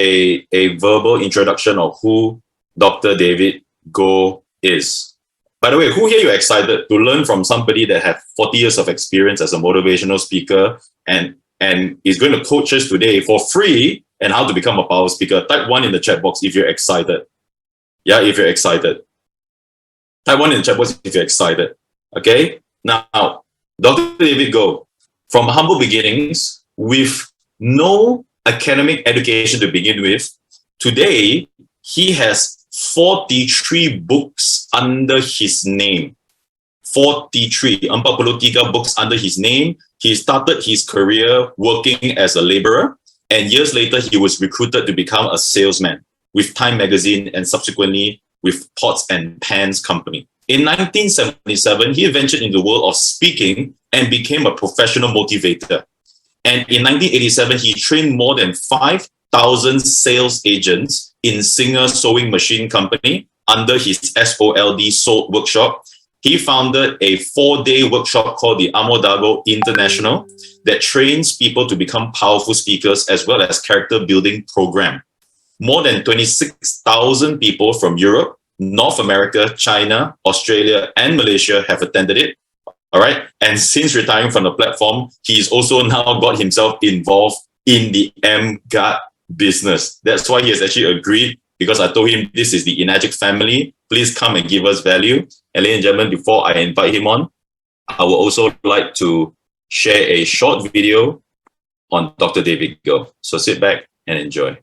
a verbal introduction of who Dr. David Goh is. By the way, who here you excited to learn from somebody that had 40 years of experience as a motivational speaker and is going to coach us today for free and how to become a power speaker? Type 1 in the chat box if you're excited. Yeah, if you're excited. Type 1 in the chat box if you're excited. Okay? Now, Dr. David Goh, from humble beginnings, with no academic education to begin with, today he has 43 books under his name. 43 books under his name. He started his career working as a laborer, and years later he was recruited to become a salesman with Time Magazine and subsequently with Pots and Pans Company. In 1977, he ventured into the world of speaking and became a professional motivator. And in 1987, he trained more than 5,000 sales agents in Singer Sewing Machine Company under his SOLD Sold Workshop. He founded a 4-day workshop called the Ammodago International that trains people to become powerful speakers as well as character building program. More than 26,000 people from Europe, North America, China, Australia, and Malaysia have attended it. All right. And since retiring from the platform, he's also now got himself involved in the MGUT business. That's why he has actually agreed, because I told him this is the Enagic family. Please come and give us value. And ladies and gentlemen, before I invite him on, I would also like to share a short video on Dr. David Goh. So sit back and enjoy.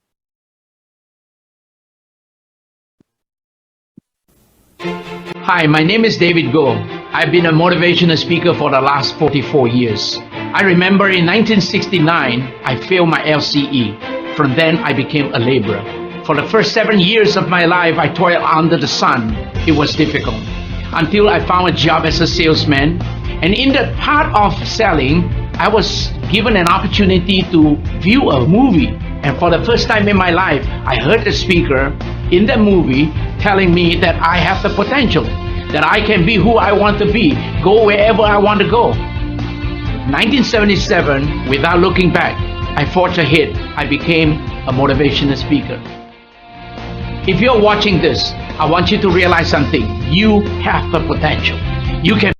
Hi, my name is David Goh. I've been a motivational speaker for the last 44 years. I remember in 1969, I failed my LCE. From then, I became a laborer. For the first 7 years of my life, I toiled under the sun. It was difficult. Until I found a job as a salesman. And in that part of selling, I was given an opportunity to view a movie. And for the first time in my life, I heard the speaker in the movie telling me that I have the potential, that I can be who I want to be, go wherever I want to go. 1977, without looking back, I forged ahead. I became a motivational speaker. If you're watching this, I want you to realize something. You have the potential. You can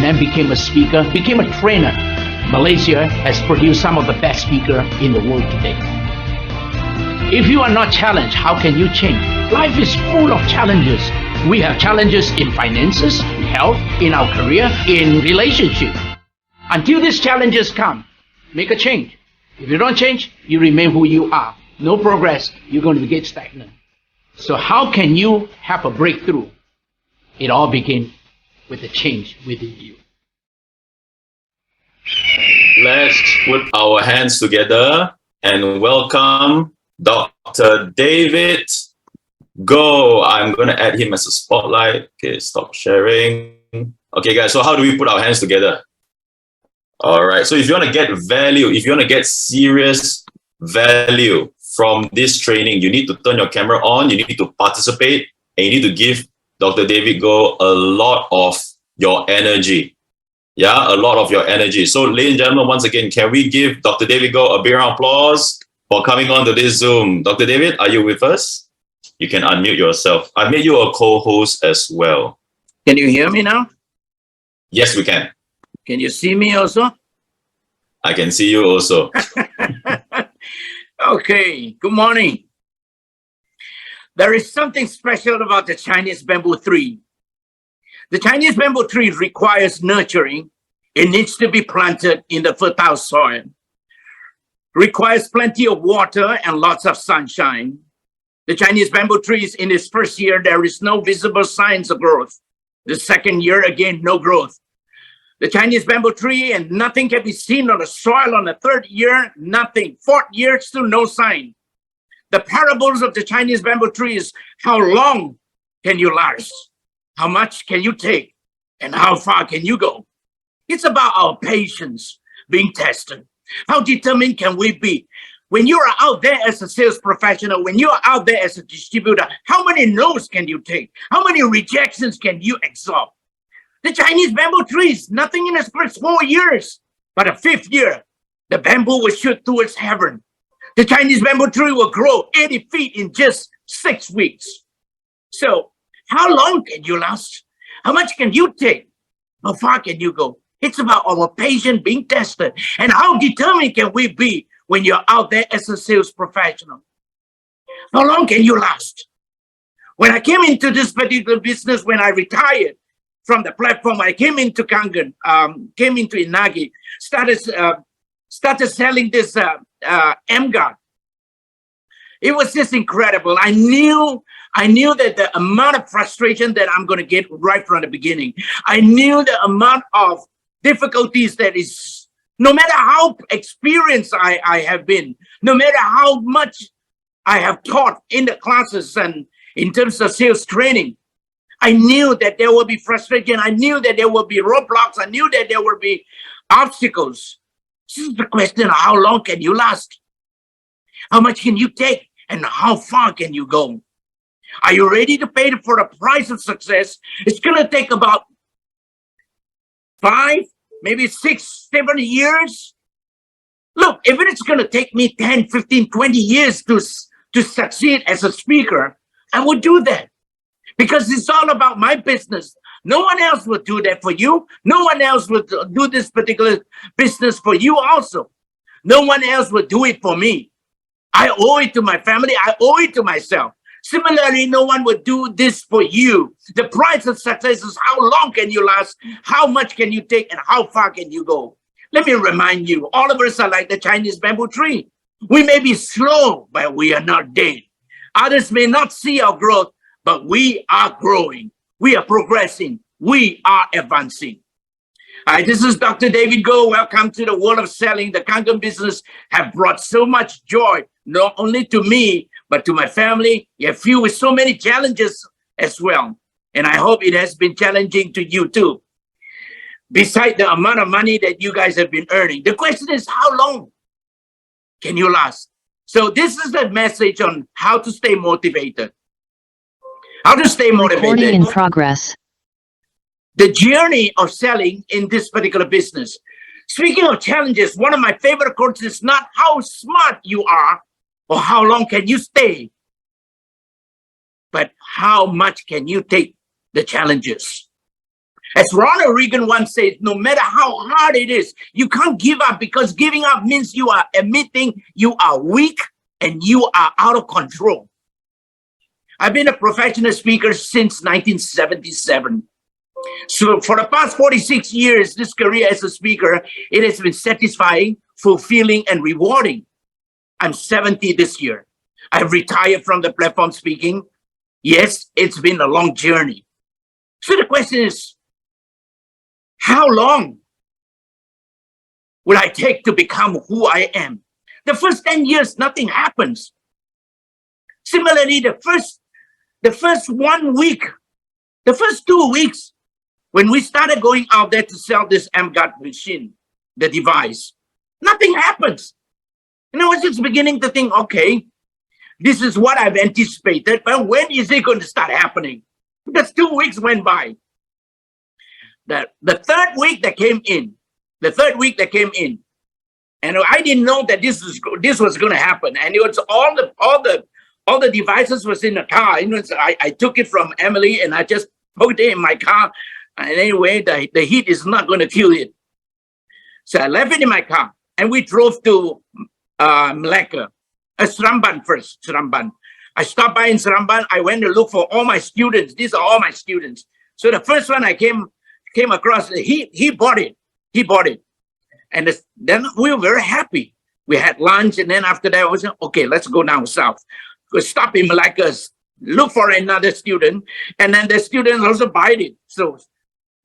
and then became a speaker, became a trainer. Malaysia has produced some of the best speakers in the world today. If you are not challenged, how can you change? Life is full of challenges. We have challenges in finances, in health, in our career, in relationship. Until these challenges come, make a change. If you don't change, you remain who you are. No progress, you're going to get stagnant. So how can you have a breakthrough? It all begins with a change within you. Let's put our hands together and welcome Dr. David Go. I'm going to add him as a spotlight. Okay, stop sharing. Okay, guys, so how do we put our hands together? All right, so if you want to get value, if you want to get serious value from this training, you need to turn your camera on, you need to participate, and you need to give Dr. David Goh a lot of your energy. Yeah, a lot of your energy. So, ladies and gentlemen, once again, can we give Dr. David Goh a big round of applause for coming on to this Zoom? Dr. David, are you with us? You can unmute yourself. I made you a co-host as well. Can you hear me now? Yes, we can. Can you see me also? I can see you also. Okay, good morning. There is something special about the Chinese bamboo tree. The Chinese bamboo tree requires nurturing. It needs to be planted in the fertile soil. Requires plenty of water and lots of sunshine. The Chinese bamboo trees, in its first year, there is no visible signs of growth. The second year, again, no growth. The Chinese bamboo tree, and nothing can be seen on the soil. On the third year, nothing. Fourth year, still no sign. The parables of the Chinese bamboo tree is how long can you last? How much can you take? And how far can you go? It's about our patience being tested. How determined can we be? When you are out there as a sales professional, when you are out there as a distributor, how many no's can you take? How many rejections can you absorb? The Chinese bamboo trees, nothing in its first 4 years. But the fifth year, the bamboo will shoot towards heaven. The Chinese bamboo tree will grow 80 feet in just 6 weeks. So how long can you last? How much can you take? How far can you go? It's about our patience being tested. And how determined can we be when you're out there as a sales professional? How long can you last? When I came into this particular business, when I retired from the platform, I came into Kangen, came into Inagi, started selling this M-Guard. It was just incredible. I knew that the amount of frustration that I'm going to get right from the beginning. I knew the amount of difficulties that is, no matter how experienced I have been, no matter how much I have taught in the classes and in terms of sales training, I knew that there will be frustration. I knew that there will be roadblocks. I knew that there will be obstacles. This is the question, how long can you last? How much can you take? And how far can you go? Are you ready to pay for the price of success? It's going to take about 5, maybe 6, 7 years. Look, if it's going to take me 10, 15, 20 years to succeed as a speaker, I would do that. Because it's all about my business. No one else will do that for you. No one else will do this particular business for you also. No one else will do it for me. I owe it to my family. I owe it to myself. Similarly, no one would do this for you. The price of success is how long can you last, how much can you take, and how far can you go. Let me remind you, all of us are like the Chinese bamboo tree. We may be slow, but we are not dead. Others may not see our growth, but we are growing. We are progressing. We are advancing. Hi, this is Dr. David Goh. Welcome to the world of selling. The Kangen business have brought so much joy, not only to me, but to my family. You're filled with so many challenges as well. And I hope it has been challenging to you too. Besides the amount of money that you guys have been earning, the question is, how long can you last? So this is the message on how to stay motivated. How to stay motivated. Recording in progress. The journey of selling in this particular business. Speaking of challenges, one of my favorite quotes is not how smart you are or how long can you stay, but how much can you take the challenges. As Ronald Reagan once said, no matter how hard it is, you can't give up, because giving up means you are admitting you are weak and you are out of control. I've been a professional speaker since 1977. So for the past 46 years, this career as a speaker, it has been satisfying, fulfilling, and rewarding. I'm 70 this year. I've retired from the platform speaking. Yes, it's been a long journey. So the question is, how long will I take to become who I am? The first 10 years, nothing happens. Similarly, the first the first 1 week, the first 2 weeks, when we started going out there to sell this MGUT machine, the device, nothing happens. I was just beginning to think, okay, this is what I've anticipated, but when is it going to start happening? Because 2 weeks went by. The third week that came in, and I didn't know that this was going to happen. And it was all the devices was in the car. I took it from Emily and I just put it in my car. And anyway, the heat is not going to kill it. So I left it in my car and we drove to Malacca, Seremban first, Seremban. I stopped by in Seremban. I went to look for all my students. These are all my students. So the first one I came across, he bought it. And then we were very happy. We had lunch, and then after that, I was like, okay, let's go down south. Go stop in Malacca, look for another student, and then the students also buy it. So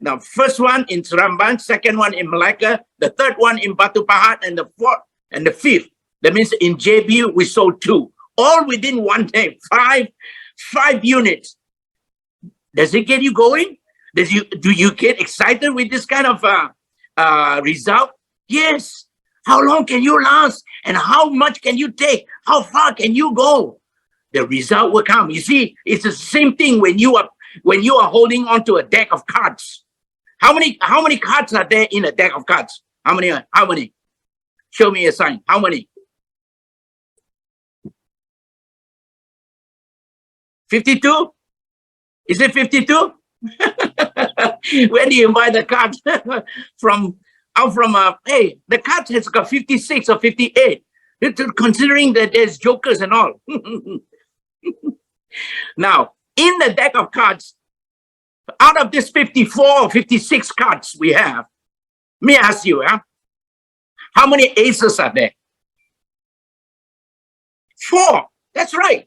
the first one in Seremban, second one in Malacca, the third one in Batu Pahat, and the fourth and the fifth. That means in JB we sold 2, all within 1 day. 5 units. Does it get you going? Do you get excited with this kind of result? Yes. How long can you last? And how much can you take? How far can you go? The result will come. You see, it's the same thing when you are holding on to a deck of cards. How many cards are there in a deck of cards? How many? Show me a sign. How many? 52? Is it 52? When do you buy the cards? Hey, the cards has got 56 or 58. Considering that there's jokers and all. Now, in the deck of cards, out of this 54 or 56 cards we have, let me ask you, how many aces are there? 4. That's right.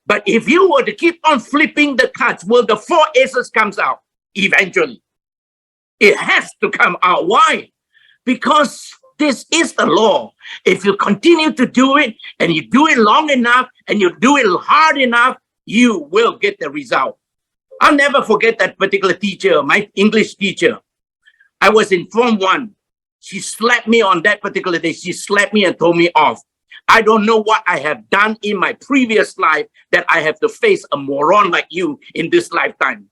But if you were to keep on flipping the cards, will the 4 aces comes out eventually? It has to come out. Why? Because this is the law. If you continue to do it and you do it long enough and you do it hard enough, you will get the result. I'll never forget that particular teacher, my English teacher. I was in Form 1. She slapped me on that particular day. She slapped me and told me off. I don't know what I have done in my previous life that I have to face a moron like you in this lifetime.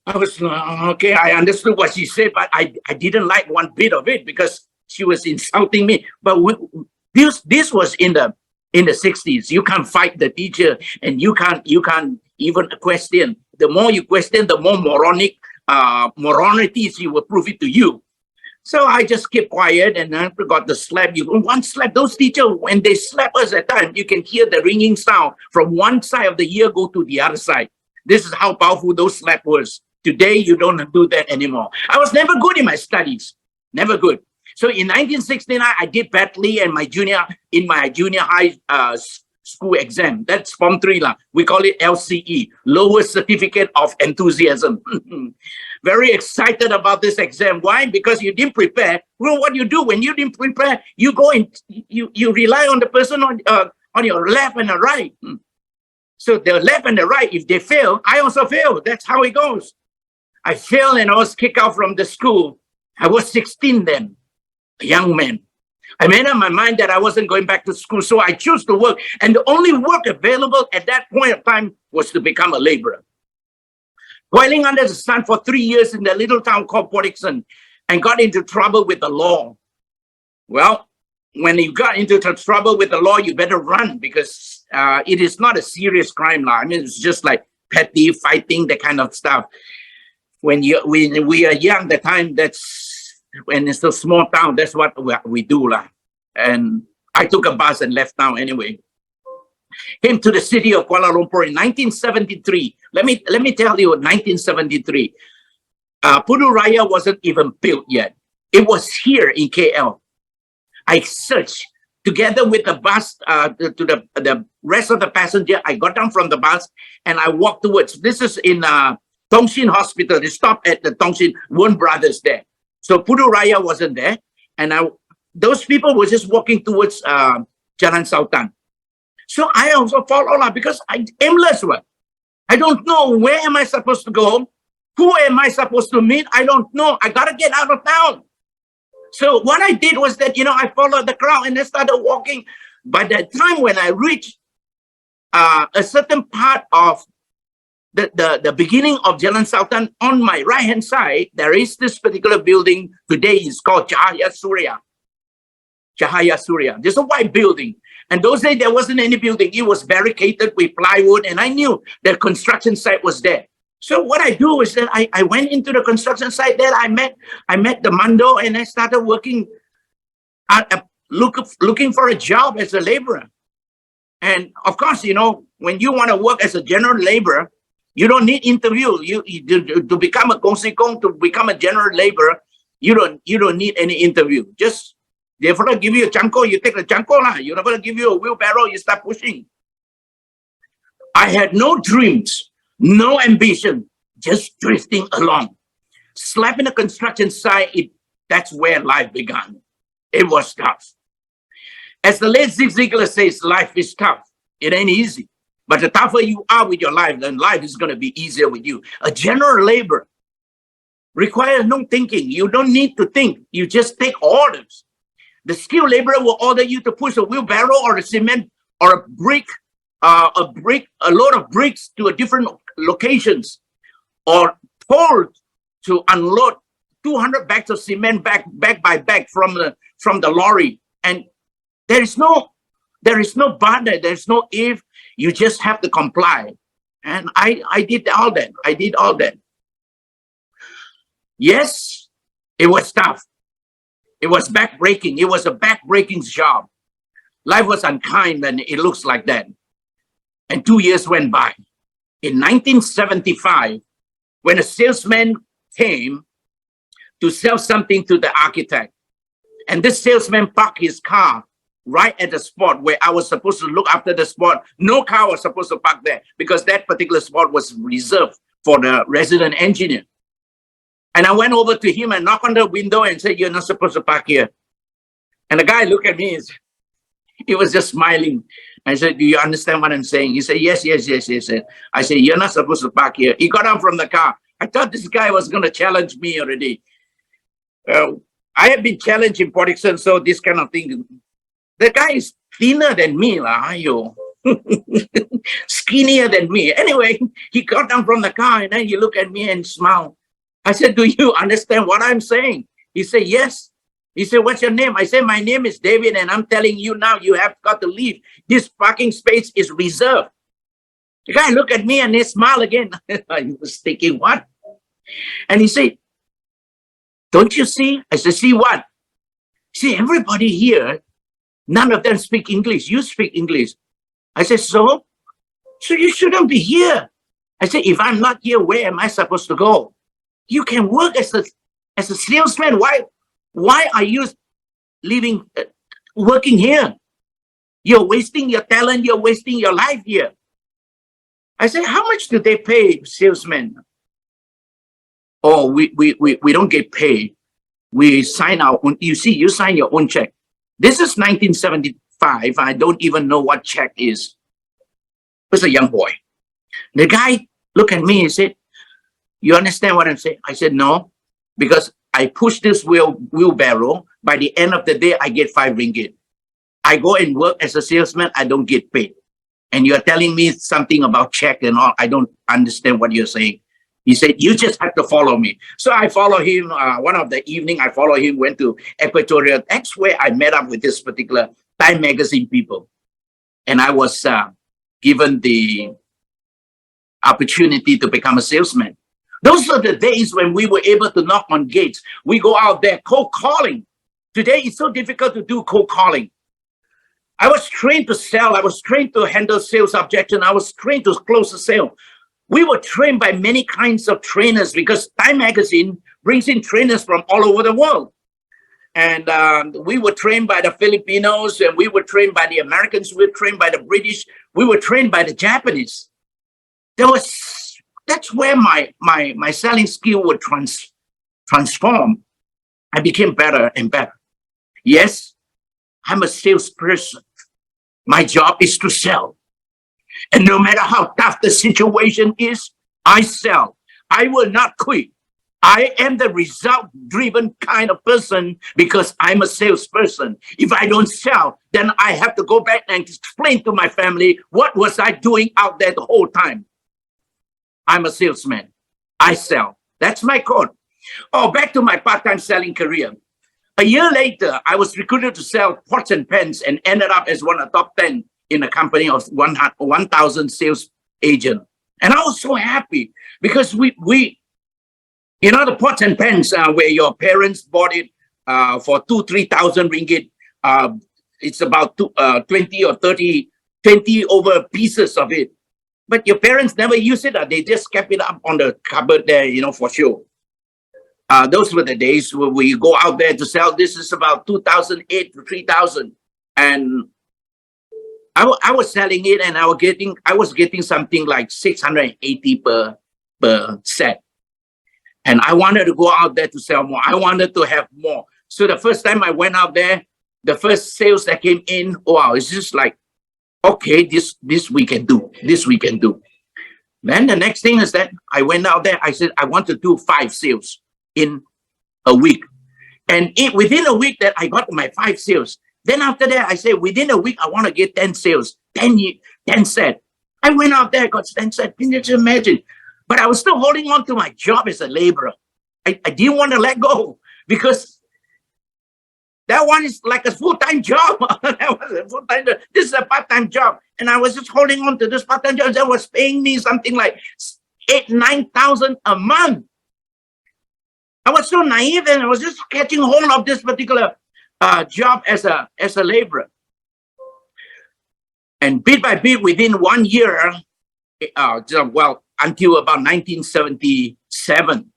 I was okay. I understood what she said, but I didn't like one bit of it because she was insulting me. But this was in the 60s. You can't fight the teacher, and you can't even question. The more you question, the more moronities she will prove it to you. So I just kept quiet and I got the slap. One slap, those teachers, when they slap us at time, you can hear the ringing sound from one side of the ear go to the other side. This is how powerful those slap was. Today, you don't do that anymore. I was never good in my studies. Never good. So in 1969, I did badly in my junior high school exam. That's Form 3. We call it LCE, Lower Certificate of Enthusiasm. Very excited about this exam. Why? Because you didn't prepare. Well, what you do when you didn't prepare, you go and you rely on the person on your left and the right. So the left and the right, if they fail, I also fail. That's how it goes. I failed and I was kicked out from the school. I was 16 then, a young man. I made up my mind that I wasn't going back to school, so I chose to work. And the only work available at that point of time was to become a laborer. Toiling under the sun for 3 years in the little town called Port Dickson, and got into trouble with the law. Well, when you got into trouble with the law, you better run because it is not a serious crime. I mean, it's just like petty fighting, that kind of stuff. When we are young, the time that's when it's a small town, that's what we do. And I took a bus and left town anyway. Came to the city of Kuala Lumpur in 1973. Let me tell you, 1973. Pudu Raya wasn't even built yet. It was here in KL. I searched together with the bus to the rest of the passenger. I got down from the bus and I walked towards. This is in Tongshin Hospital. They stopped at the Tongshin Warren Brothers there. So Pudu Raya wasn't there, and those people were just walking towards Jalan Sultan. So I also followed because I'm aimless. I don't know where am I supposed to go. Who am I supposed to meet? I don't know. I got to get out of town. So what I did was that, I followed the crowd and I started walking. By the time when I reached a certain part of the beginning of Jalan Sultan, on my right-hand side, there is this particular building. Today is called Cahaya Surya. Cahaya Surya. There's a white building. And those days, there wasn't any building. It was barricaded with plywood. And I knew the construction site was there. So what I do is that I went into the construction site there. I met the Mando and I started working, looking for a job as a laborer. And of course, when you want to work as a general laborer, you don't need interview. You to become a kongsikong, to become a general laborer, you don't need any interview. Just they're gonna give you a chanko, you take the chanko lah. You're not gonna give you a wheelbarrow, you start pushing. I had no dreams, no ambition, just drifting along. Slapping the construction site, that's where life began. It was tough. As the late Zig Ziglar says, life is tough. It ain't easy. But the tougher you are with your life, then life is going to be easier with you. A general labor requires no thinking. You don't need to think. You just take orders. The skilled laborer will order you to push a wheelbarrow or a cement or a load of bricks to a different locations, or told to unload 200 bags of cement bag by bag from the lorry. And there is no but, there is no if. You just have to comply. And I did all that. I did all that. Yes, it was tough. It was backbreaking. It was a backbreaking job. Life was unkind and it looks like that. And 2 years went by. In 1975, when a salesman came to sell something to the architect, and this salesman parked his car right at the spot where I was supposed to look after the spot. No car was supposed to park there because that particular spot was reserved for the resident engineer. And I went over to him and knocked on the window and said, "You're not supposed to park here." And the guy looked at me and he was just smiling. I said, "Do you understand what I'm saying?" He said, yes. I said, "You're not supposed to park here." He got out from the car. I thought this guy was going to challenge me already. I have been challenged in politics, so this kind of thing. The guy is thinner than me, skinnier than me. Anyway, he got down from the car and then he looked at me and smiled. I said, "Do you understand what I'm saying?" He said, "Yes." He said, "What's your name?" I said, "My name is David, and I'm telling you now, you have got to leave. This parking space is reserved." The guy looked at me and he smiled again. I was thinking, what? And he said, "Don't you see?" I said, "See what?" "See, everybody here, none of them speak English. You speak English." I said, So you shouldn't be here." I said, "If I'm not here, where am I supposed to go? You can work as a salesman. Why are you working here? You're wasting your talent. You're wasting your life here." I said, "How much do they pay salesmen?" "Oh, we don't get paid. We sign our own. You see, you sign your own check." This is 1975. I don't even know what check is. I was a young boy. The guy looked at me and said, "You understand what I'm saying?" I said, "No, because I push this wheelbarrow. By the end of the day, I get 5 ringgit. I go and work as a salesman. I don't get paid. And you're telling me something about check and all. I don't understand what you're saying." He said, "You just have to follow me." So I follow him. One of the evening, I follow him, went to Equatorial. That's where I met up with this particular Time Magazine people. And I was given the opportunity to become a salesman. Those are the days when we were able to knock on gates. We go out there cold calling. Today, it's so difficult to do cold calling. I was trained to sell. I was trained to handle sales objection. I was trained to close the sale. We were trained by many kinds of trainers because Time Magazine brings in trainers from all over the world. And we were trained by the Filipinos, and we were trained by the Americans. We were trained by the British. We were trained by the Japanese. That's where my selling skill would transform. I became better and better. Yes, I'm a salesperson. My job is to sell. And no matter how tough the situation is, I sell. I will not quit. I am the result-driven kind of person because I'm a salesperson. If I don't sell, then I have to go back and explain to my family, what was I doing out there the whole time? I'm a salesman. I sell. That's my code. Oh, back to my part-time selling career. A year later, I was recruited to sell pots and pans and ended up as one of the top 10 in a company of 1,000 sales agent. And I was so happy because we the pots and pans where your parents bought it for 3,000 ringgit. It's about 20 or 30, 20 over pieces of it. But your parents never use it. They just kept it up on the cupboard there, for sure. Those were the days where we go out there to sell. This is about 2008 to 3000. And I was selling it, and I was getting something like 680 per set. And I wanted to go out there to sell more. I wanted to have more. So the first time I went out there, the first sales that came in, wow, it's just like, okay, this we can do. This we can do. Then the next thing is that I went out there. I said, I want to do 5 sales in a week. And within a week that I got my 5 sales. Then after that, I said, within a week, I want to get 10 sales, 10 set. I went out there, got 10 set. Can you just imagine? But I was still holding on to my job as a laborer. I didn't want to let go because that one is like a full-time job. That was a full-time job. This is a part-time job. And I was just holding on to this part-time job that was paying me something like 8,000-9,000 a month. I was so naive, and I was just catching hold of this particular job as a laborer. And bit by bit, within 1 year, until about 1977,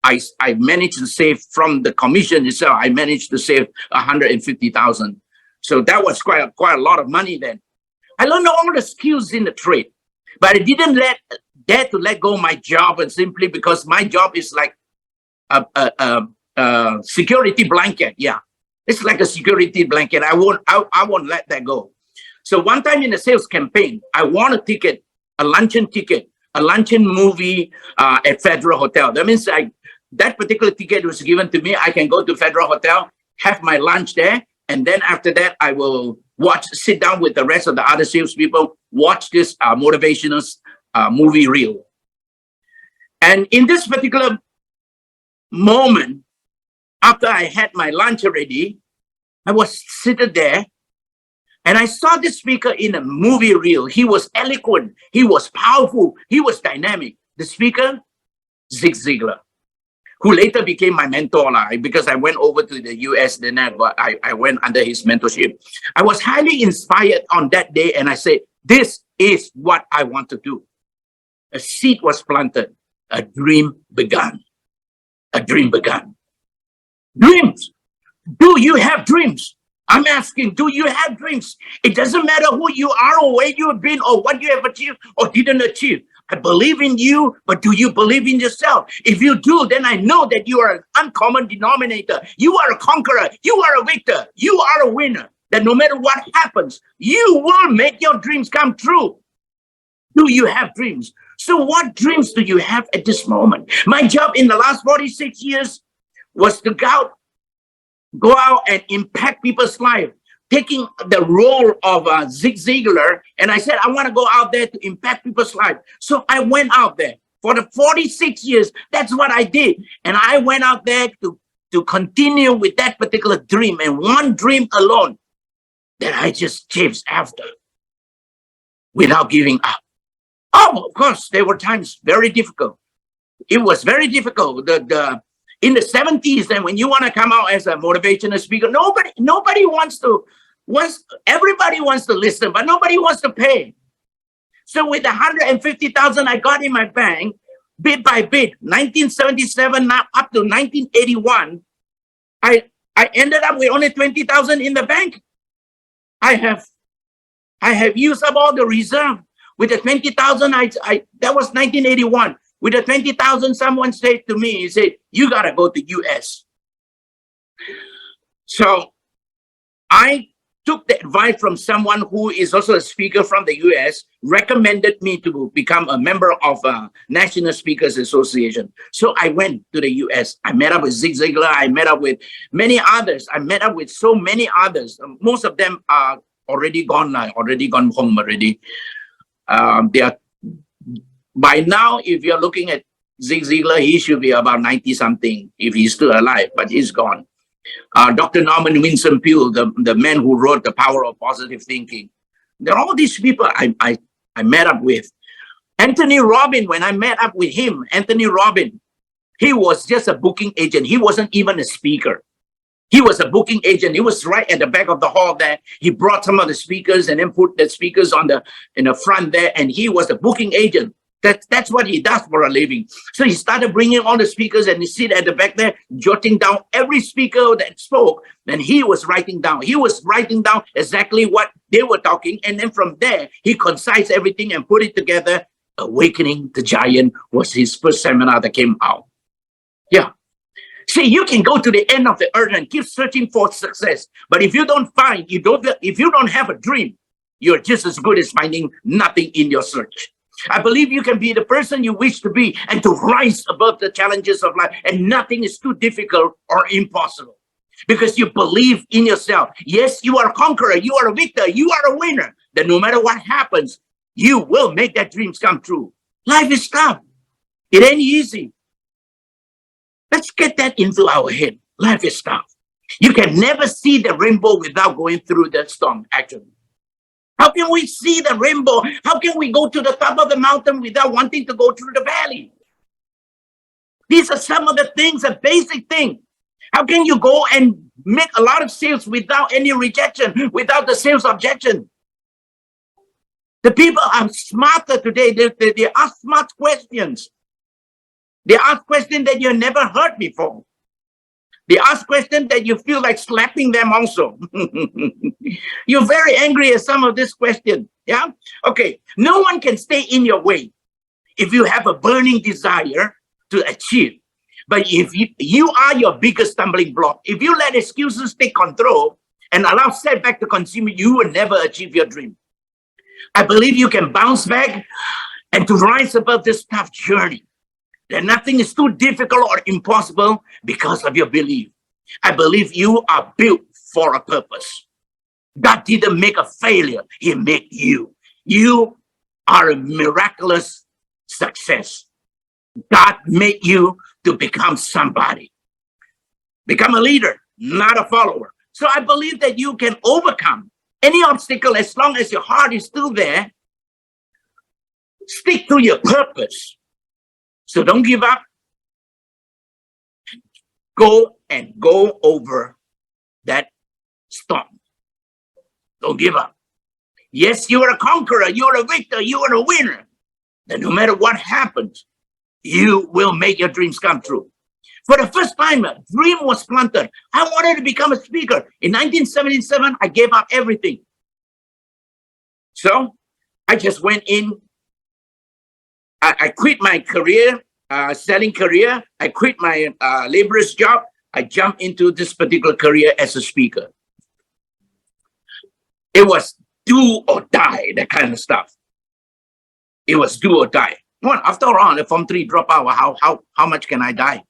I managed to save from the commission itself. I managed to save 150,000. So that was quite a lot of money then. I learned all the skills in the trade, but I didn't dare to let go of my job, and simply because my job is like a security blanket. Yeah, it's like a security blanket. I won't let that go. So one time in the sales campaign, I won a luncheon ticket, a luncheon movie at Federal Hotel. That means that particular ticket was given to me. I can go to Federal Hotel, have my lunch there, and then after that, I will sit down with the rest of the other salespeople, watch this motivational movie reel. And in this particular moment, after I had my lunch already, I was seated there, and I saw this speaker in a movie reel. He was eloquent, he was powerful, he was dynamic. The speaker, Zig Ziglar, who later became my mentor because I went over to the US, then I went under his mentorship. I was highly inspired on that day, and I said, this is what I want to do. A seed was planted, a dream began. A dream began. Dreams. Do you have dreams? I'm asking, do you have dreams? It doesn't matter who you are or where you have been or what you have achieved or didn't achieve. I believe in you, but do you believe in yourself? If you do, then I know that you are an uncommon denominator. You are a conqueror. You are a victor. You are a winner. That no matter what happens, you will make your dreams come true. Do you have dreams? So what dreams do you have at this moment? My job in the last 46 years was to go out and impact people's life, taking the role of Zig Ziglar. And I said, I want to go out there to impact people's life. So I went out there for the 46 years. That's what I did. And I went out there to continue with that particular dream, and one dream alone that I just chased after without giving up. Oh, of course, there were times very difficult. It was very difficult. In the 70s, and when you want to come out as a motivational speaker, everybody wants to listen, but nobody wants to pay. So with the 150,000 I got in my bank, bit by bit, 1977 now up to 1981, I ended up with only 20,000 in the bank. I have used up all the reserve. With the 20,000, that was 1981. With the 20,000, someone said to me, he said, you got to go to US. So I took the advice from someone who is also a speaker from the US, recommended me to become a member of National Speakers Association. So I went to the US. I met up with Zig Ziglar. I met up with many others. I met up with so many others. Most of them are already gone now, already gone home already. They are, by now, if you're looking at Zig Ziglar, he should be about 90 something if he's still alive, but he's gone. Dr. Norman Winston Peale, the man who wrote The Power of Positive Thinking. There are all these people I met up with. Anthony Robbins, when I met up with him, Anthony Robbins, he was just a booking agent. He wasn't even a speaker. He was a booking agent. He was right at the back of the hall there. He brought some of the speakers and then put the speakers in the front there, and he was a booking agent. That's what he does for a living. So he started bringing all the speakers and he sit at the back there, jotting down every speaker that spoke. And he was writing down. He was writing down exactly what they were talking. And then from there, he concised everything and put it together. Awakening the Giant was his first seminar that came out. Yeah. See, you can go to the end of the earth and keep searching for success. But if you don't find, if you don't have a dream, you're just as good as finding nothing in your search. I believe you can be the person you wish to be and to rise above the challenges of life, and nothing is too difficult or impossible because you believe in yourself. Yes, you are a conqueror, you are a victor, you are a winner. That no matter what happens, you will make that dreams come true. Life is tough. It ain't easy. Let's get that into our head. Life is tough. You can never see the rainbow without going through that storm, actually. How can we see the rainbow? How can we go to the top of the mountain without wanting to go through the valley? These are some of the things, a basic thing. How can you go and make a lot of sales without any rejection, without the sales objection? The people are smarter today. They ask smart questions. They ask questions that you never heard before. They ask questions that you feel like slapping them also. You're very angry at some of this question. Yeah? Okay. No one can stay in your way if you have a burning desire to achieve. But if you are your biggest stumbling block, if you let excuses take control and allow setback to consume you, you will never achieve your dream. I believe you can bounce back and to rise above this tough journey. That nothing is too difficult or impossible because of your belief. I believe you are built for a purpose. God didn't make a failure. He made you. You are a miraculous success. God made you to become somebody. Become a leader, not a follower. So I believe that you can overcome any obstacle as long as your heart is still there. Stick to your purpose. So don't give up. Go over that storm. Don't give up. Yes, you are a conqueror. You are a victor. You are a winner. That no matter what happens, you will make your dreams come true. For the first time, a dream was planted. I wanted to become a speaker. In 1977, I gave up everything. So I just went in. I quit my career, selling career. I quit my laborer's job. I jumped into this particular career as a speaker. It was do or die, that kind of stuff. It was do or die. Well, after all, the Form 3 dropout, how much can I die?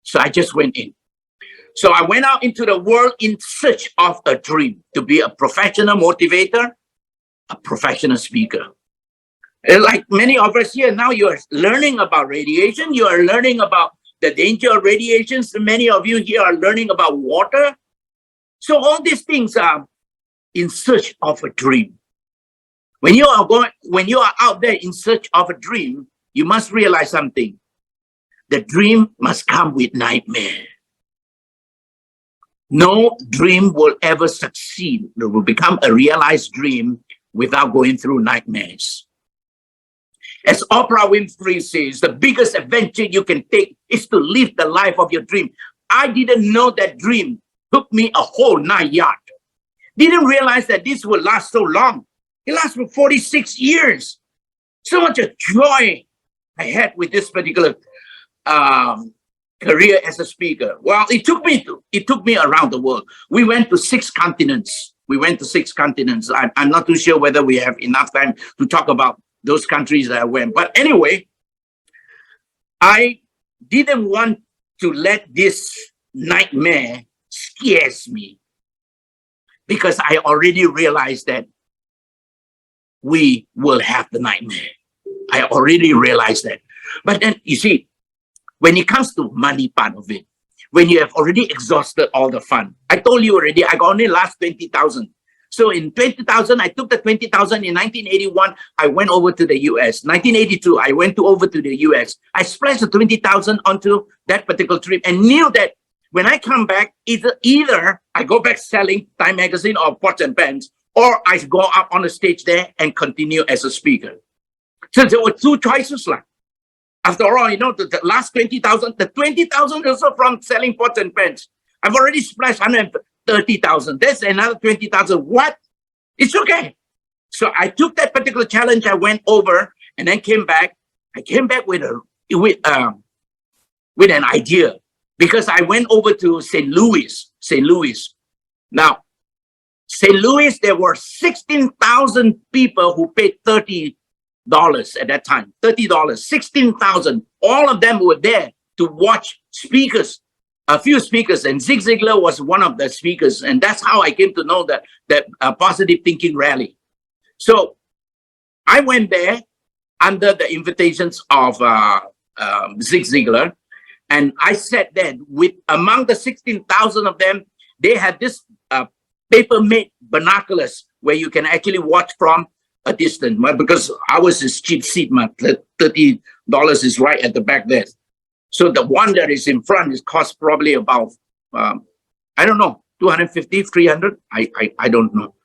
So I just went in. So I went out into the world in search of a dream to be a professional motivator, a professional speaker. And like many of us here now, you are learning about radiation. You are learning about the danger of radiation. So many of you here are learning about water. So all these things are in search of a dream. When you are out there in search of a dream, you must realize something. The dream must come with nightmare. No dream will ever succeed. It will become a realized dream without going through nightmares. As Oprah Winfrey says, the biggest adventure you can take is to live the life of your dream. I didn't know that dream took me a whole 9 yards. Didn't realize that this would last so long. It lasted for 46 years. So much of joy I had with this particular career as a speaker? Well, it took me around the world. We went to 6 continents. I'm not too sure whether we have enough time to talk about those countries that I went. But anyway, I didn't want to let this nightmare scares me, because I already realized that we will have the nightmare. I already realized that. But then, you see, when it comes to money part of it, when you have already exhausted all the fun, I told you already, I got only last 20,000. So in 20,000, I took the 20,000. In 1981, I went over to the US. 1982, I went over to the US. I splashed the 20,000 onto that particular trip and knew that when I come back, either I go back selling Time Magazine or pots and pans, or I go up on the stage there and continue as a speaker. So there were 2 choices. After all, the last 20,000, the 20,000 also from selling pots and pans. I've already splashed 130,000. There's another 20,000. What? It's okay. So I took that particular challenge. I went over and then came back. I came back with an idea, because I went over to St. Louis. Now, St. Louis, there were 16,000 people who paid $30 at that time. $30, 16,000. All of them were there to watch speakers, a few speakers, and Zig Ziglar was one of the speakers. And that's how I came to know that positive thinking rally. So I went there under the invitations of Zig Ziglar. And I sat there with, among the 16,000 of them, they had this paper-made binoculars where you can actually watch from a distance. Because ours is cheap seat, $30 is right at the back there. So the one that is in front is cost probably about, I don't know, 250, 300. I don't know.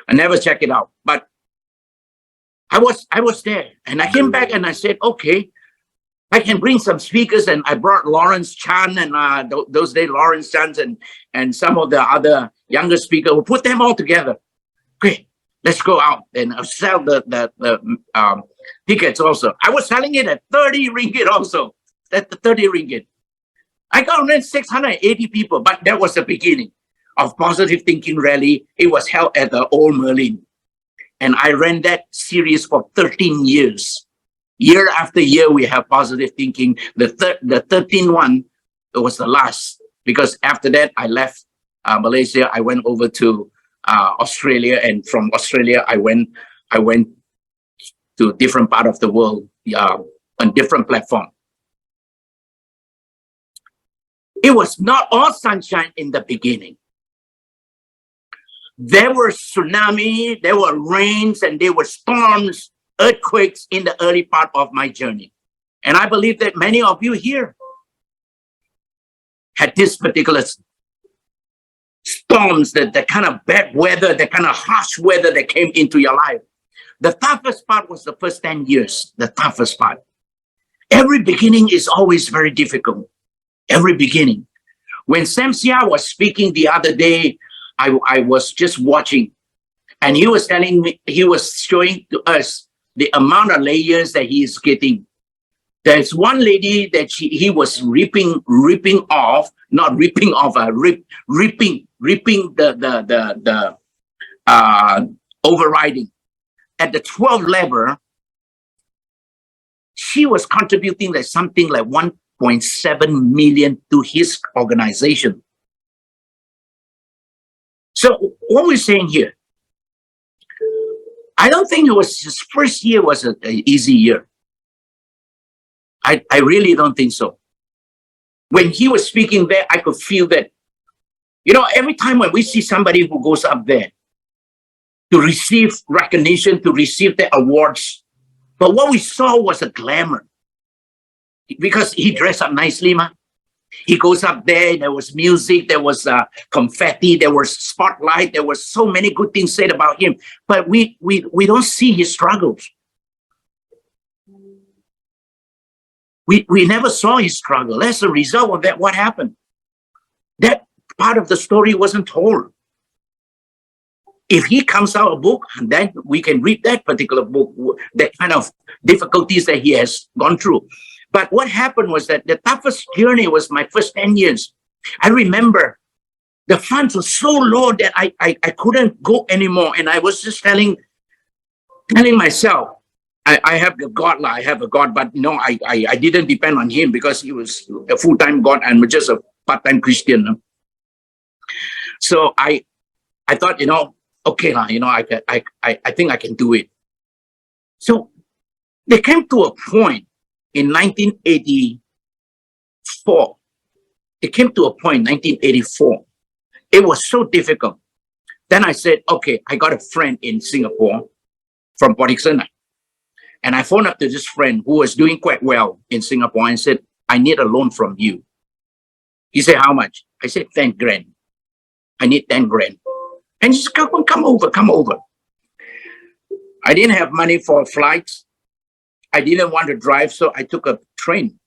I never check it out. But I was there, and I came back and I said, okay, I can bring some speakers, and I brought Lawrence Chan and those days Lawrence Chan and some of the other younger speakers. We'll put them all together. Okay, let's go out and I'll sell the tickets also. I was selling it at 30 ringgit also. At the 30 ringgit. I got around 680 people, but that was the beginning of Positive Thinking Rally. It was held at the Old Merlin. And I ran that series for 13 years. Year after year, we have positive thinking. The 13th one, it was the last, because after that, I left Malaysia. I went over to Australia, and from Australia, I went to a different part of the world, on different platform. It was not all sunshine in the beginning. There were tsunami, there were rains, and there were storms, earthquakes in the early part of my journey. And I believe that many of you here had this particular storms, the kind of bad weather, the kind of harsh weather that came into your life. The toughest part was the first 10 years, the toughest part. Every beginning is always very difficult. Every beginning. When Sam Sia was speaking the other day, I was just watching, and he was telling me, he was showing to us the amount of layers that he is getting. There's one lady that he was ripping off the overriding. At the 12th level, she was contributing like something like 1.7 million to his organization. So what we're saying here, I don't think it was his first year was an easy year. I really don't think so. When he was speaking there, I could feel that, every time when we see somebody who goes up there to receive recognition, to receive the awards, but what we saw was a glamour. Because he dressed up nicely, he goes up there, there was music, there was confetti, there was spotlight, there was so many good things said about him, but we don't see his struggles. We never saw his struggle. As a result of that, what happened? That part of the story wasn't told. If he comes out a book, then we can read that particular book, the kind of difficulties that he has gone through. But what happened was that the toughest journey was my first 10 years. I remember the funds were so low that I couldn't go anymore. And I was just telling myself, I have the God, I have a God, but no, I didn't depend on him because he was a full-time God and just a part-time Christian. So I thought, okay, I think I can do it. So they came to a point in 1984. It came to a point in 1984. It was so difficult. Then I said, okay, I got a friend in Singapore from Port Dickson. And I phoned up to this friend who was doing quite well in Singapore and said, I need a loan from you. He said, how much? I said, 10 grand. I need 10 grand. And he said, come over. I didn't have money for flights. I didn't want to drive, so I took a train.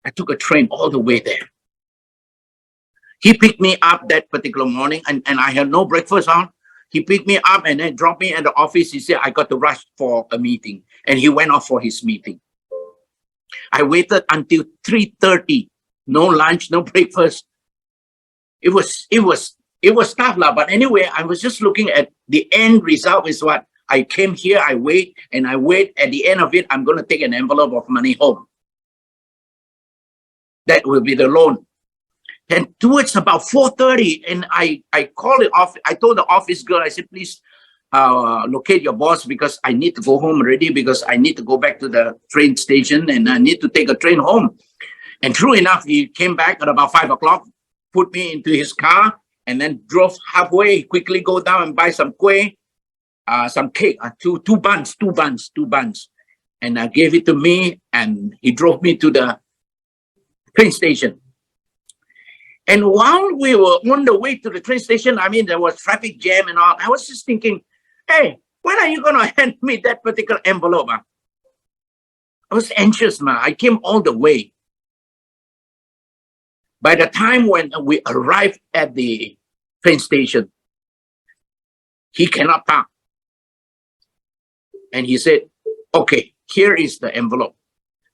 I took a train all the way there. He picked me up that particular morning, and I had no breakfast on. He picked me up and then dropped me at the office. He said, I got to rush for a meeting. And he went off for his meeting. I waited until 3:30. No lunch, no breakfast. It was tough, but anyway, I was just looking at the end result is what I came here, I wait. At the end of it, I'm going to take an envelope of money home. That will be the loan. And towards about 4:30, and I called it off. I told the office girl, I said, please locate your boss because I need to go home already because I need to go back to the train station and I need to take a train home. And true enough, he came back at about 5 o'clock, put me into his car, and then drove halfway, quickly go down and buy some kueh, some cake, two buns, and gave it to me, and he drove me to the train station. And while we were on the way to the train station, there was traffic jam and all. I was just thinking, hey, when are you going to hand me that particular envelope? I was anxious, man. I came all the way. By the time when we arrived at the train station, he cannot park. And he said, okay, here is the envelope.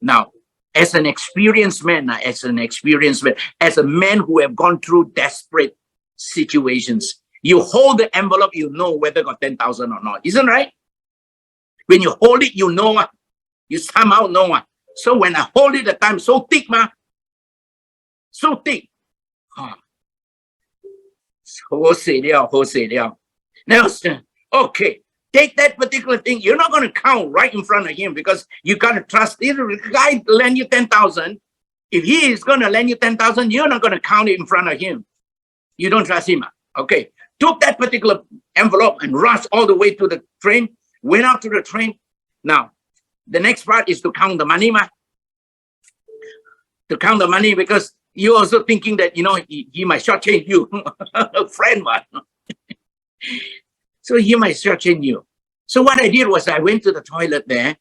Now, as an experienced man, as a man who have gone through desperate situations, you hold the envelope, you know whether got 10,000 or not. Isn't right? When you hold it, you know. You somehow know. So when I hold it, the time so thick, so thick. Now, okay. Take that particular thing. You're not going to count right in front of him because you got to trust. If the guy lend you 10,000, if he is going to lend you 10,000, you're not going to count it in front of him. You don't trust him. Okay. Took that particular envelope and rushed all the way to the train, went out to the train. Now, the next part is to count the money, to count the money because you're also thinking that, he might shortchange you, a friend, So he might shortchange you. So what I did was I went to the toilet there,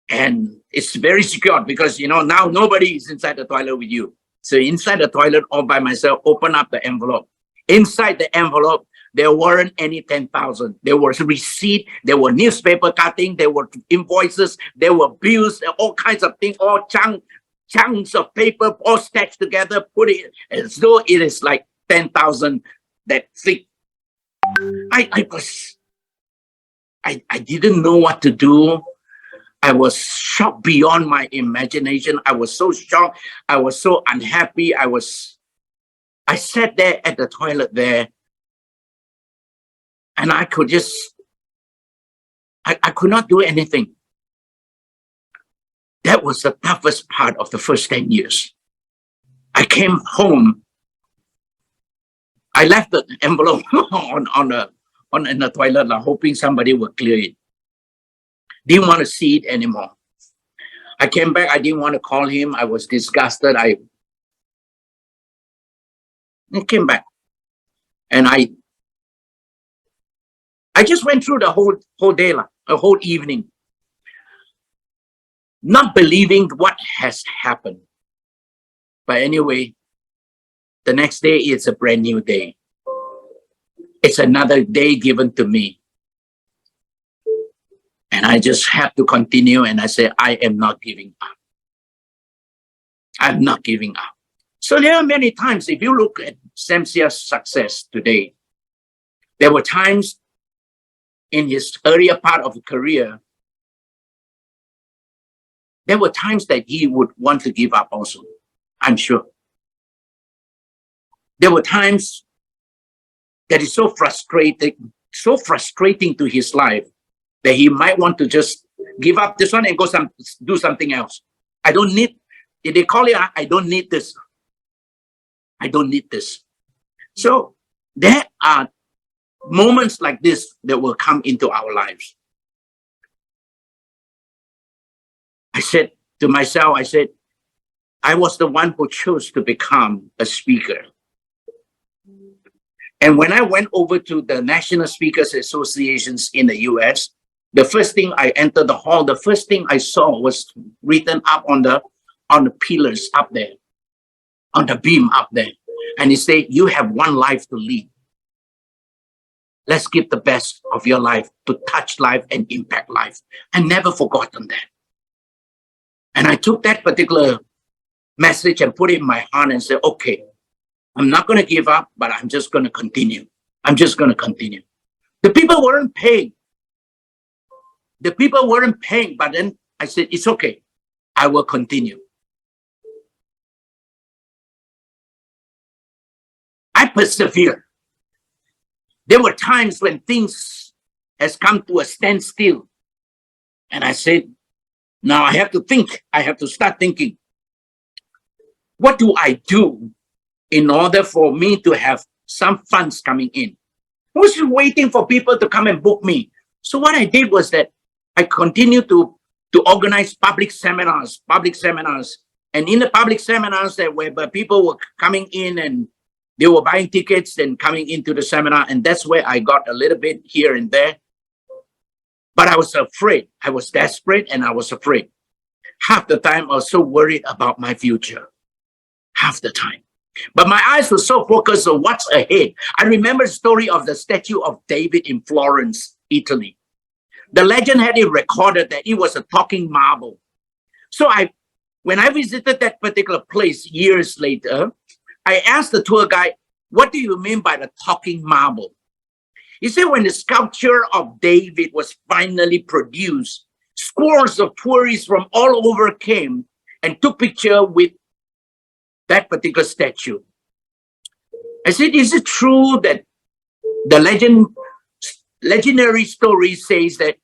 and it's very secure because, now nobody is inside the toilet with you. So inside the toilet all by myself, open up the envelope. Inside the envelope, there weren't any 10,000. There was a receipt, there were newspaper cutting, there were invoices, there were bills, all kinds of things, all chunks of paper, all stacked together, put it as though it is like 10,000 that thick. I didn't know what to do. I was shocked beyond my imagination. I was so shocked. I was so unhappy. I sat there at the toilet there, and I could not do anything. That was the toughest part of the first 10 years. I came home. I left the envelope in the toilet, hoping somebody would clear it. Didn't want to see it anymore. I came back. I didn't want to call him. I was disgusted. I came back, and I just went through the whole day, a whole evening, not believing what has happened. But anyway, the next day is a brand new day. It's another day given to me. And I just have to continue. And I say, I am not giving up. I'm not giving up. So there are many times, if you look at Samsia's success today, there were times in his earlier part of his career, there were times that he would want to give up also, I'm sure. There were times that is so frustrating to his life that he might want to just give up this one and go do something else. I don't need, they call it, I don't need this. I don't need this. So there are moments like this that will come into our lives. I said to myself, I was the one who chose to become a speaker. And when I went over to the National Speakers Associations in the US, the first thing I entered the hall, the first thing I saw was written up on the pillars up there, on the beam up there. And it said, you have one life to lead. Let's give the best of your life to touch life and impact life. I never forgotten that. And I took that particular message and put it in my heart and said, okay, I'm not going to give up, but I'm just going to continue. I'm just going to continue. The people weren't paying. But then I said, it's okay. I will continue. I persevere. There were times when things has come to a standstill. And I said, now I have to think. I have to start thinking. What do I do in order for me to have some funds coming in? I was waiting for people to come and book me. So what I did was that I continued to organize public seminars. And in the public seminars that where people were coming in and they were buying tickets and coming into the seminar. And that's where I got a little bit here and there. But I was afraid. I was desperate and I was afraid. Half the time I was so worried about my future. Half the time. But my eyes were so focused on what's ahead. I remember the story of the statue of David in Florence, Italy. The legend had it recorded that it was a talking marble. So when I visited that particular place years later, I asked the tour guide, what do you mean by the talking marble? He said when the sculpture of David was finally produced, scores of tourists from all over came and took picture with that particular statue. I said, is it true that the legendary story says that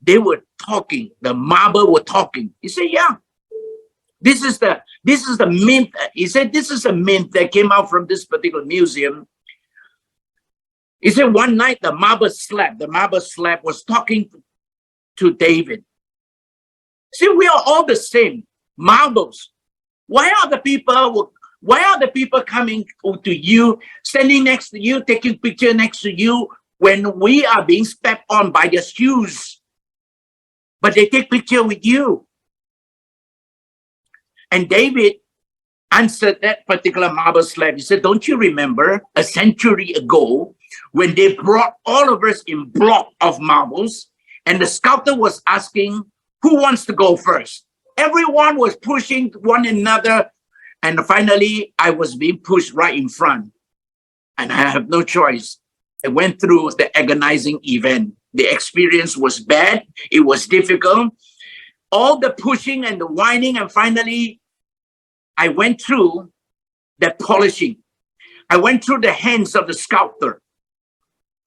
they were talking, the marble were talking? He said, yeah. This is the myth. He said, this is a myth that came out from this particular museum. He said one night the marble slab was talking to David. See, we are all the same marbles. Why are the people coming to you, standing next to you, taking picture next to you when we are being stepped on by their shoes? But they take picture with you. And David answered that particular marble slab. He said, don't you remember a century ago when they brought all of us in block of marbles and the sculptor was asking, who wants to go first? Everyone was pushing one another. And finally, I was being pushed right in front. And I have no choice. I went through the agonizing event. The experience was bad. It was difficult. All the pushing and the whining. And finally, I went through the polishing. I went through the hands of the sculptor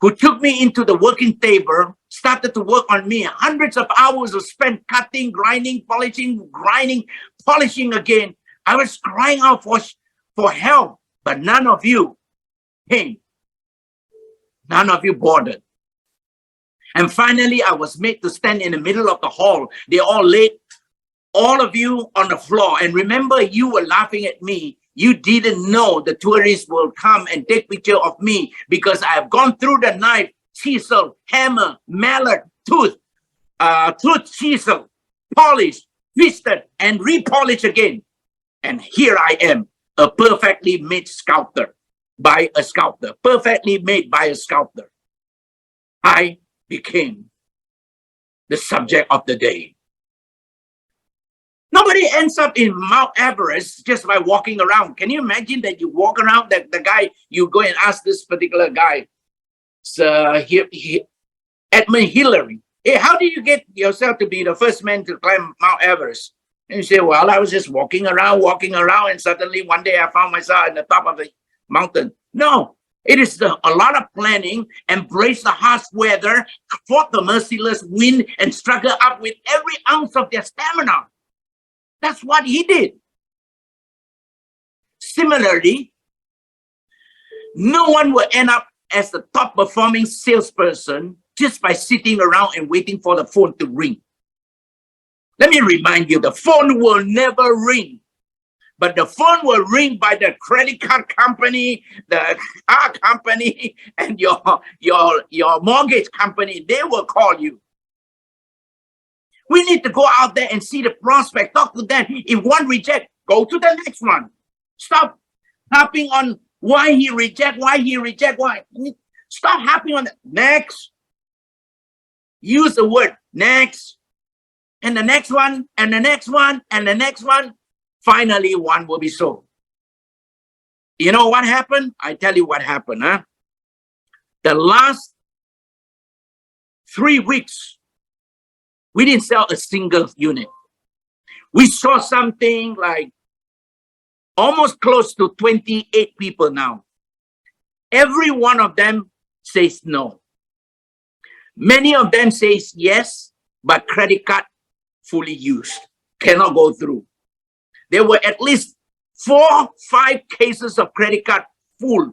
who took me into the working table, started to work on me. Hundreds of hours were spent cutting, grinding, polishing again. I was crying out for help, but none of you came. None of you bothered. And finally, I was made to stand in the middle of the hall. They all laid all of you on the floor. And remember, you were laughing at me. You didn't know the tourists will come and take picture of me because I have gone through the knife, chisel, hammer, mallet, tooth chisel, polish, twisted, and repolish again. And here I am, a perfectly made sculptor by a sculptor, perfectly made by a sculptor. I became the subject of the day. Nobody ends up in Mount Everest just by walking around. Can you imagine that you walk around, that the guy, you go and ask this particular guy, Edmund Hillary, hey, how did you get yourself to be the first man to climb Mount Everest? And you say, well, I was just walking around, and suddenly one day I found myself at the top of the mountain. No, it is a lot of planning, embrace the harsh weather, fought the merciless wind, and struggle up with every ounce of their stamina. That's what he did. Similarly, no one will end up as the top performing salesperson just by sitting around and waiting for the phone to ring. Let me remind you, the phone will never ring, but the phone will ring by the credit card company, the car company, and your mortgage company. They will call you. We need to go out there and see the prospect, talk to them. If one reject, go to the next one. Stop harping on why he reject. Stop harping on the next. Use the word next. And the next one, and the next one, and the next one. Finally, one will be sold. You know what happened? I tell you what happened, huh? The last 3 weeks, we didn't sell a single unit. We saw something like almost close to 28 people now. Every one of them says no. Many of them says yes, but credit card fully used, cannot go through. There were at least 4-5 cases of credit card full,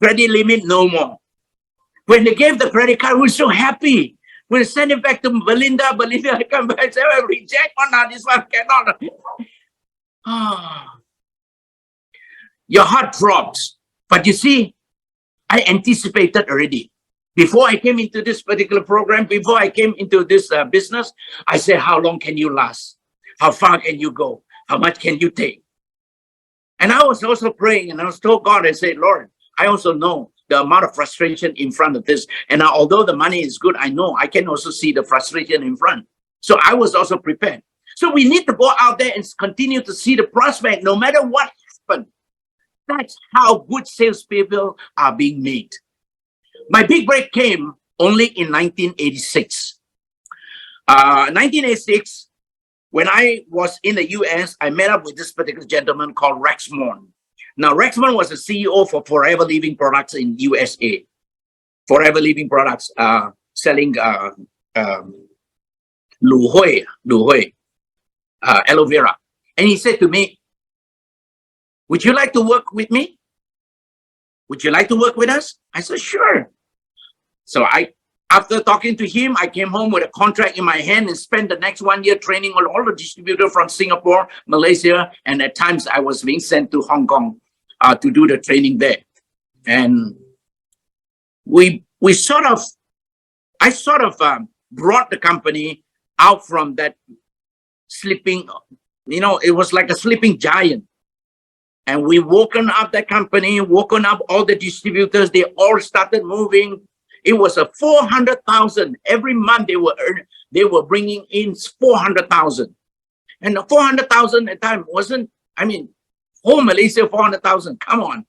credit limit no more. When they gave the credit card, we were so happy. When I send it back to Belinda come back and say, well, reject one now, this one cannot. Your heart drops. But you see, I anticipated already. Before I came into this particular program, before I came into this business, I said, how long can you last? How far can you go? How much can you take? And I was also praying, and I was told God, I said, Lord, I also know the amount of frustration in front of this. And although the money is good, I know I can also see the frustration in front. So I was also prepared. So we need to go out there and continue to see the prospect no matter what happens. That's how good salespeople are being made. My big break came only in 1986. 1986, when I was in the US, I met up with this particular gentleman called Rex Mon. Now, Rex Mon was the CEO for Forever Living Products in USA. Forever Living Products selling Lu Hui, aloe vera. And he said to me, would you like to work with me? Would you like to work with us? I said, sure. So after talking to him, I came home with a contract in my hand and spent the next 1 year training on all the distributors from Singapore, Malaysia, and at times I was being sent to Hong Kong to do the training there. And I sort of brought the company out from that sleeping, it was like a sleeping giant. And we woken up that company, woken up all the distributors, they all started moving. It was a 400,000 every month they were bringing in 400,000. And the 400,000 at the time wasn't, whole Malaysia 400,000, come on.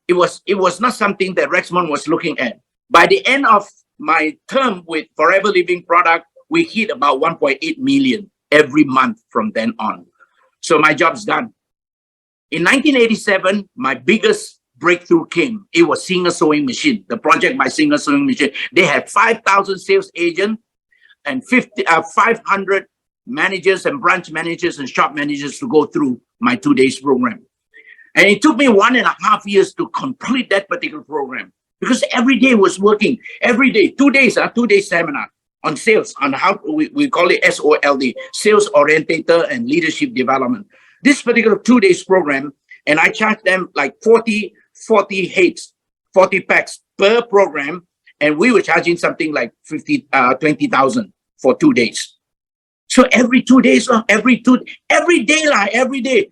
It was not something that Rexmond was looking at. By the end of my term with Forever Living Product, we hit about 1.8 million every month from then on. So my job's done. In 1987, my biggest breakthrough came. It was Singer Sewing Machine, the project by Singer Sewing Machine. They had 5,000 sales agents and 500 managers and branch managers and shop managers to go through my 2 days program. And it took me 1.5 years to complete that particular program because every day was working. Every day, 2 days, a 2-day seminar on sales, on how we call it SOLD, Sales Orientator and Leadership Development. This particular 2 days program, and I charged them like 40 heads, 40 packs per program, and we were charging something like 20,000 for 2 days. So every 2 days, every day.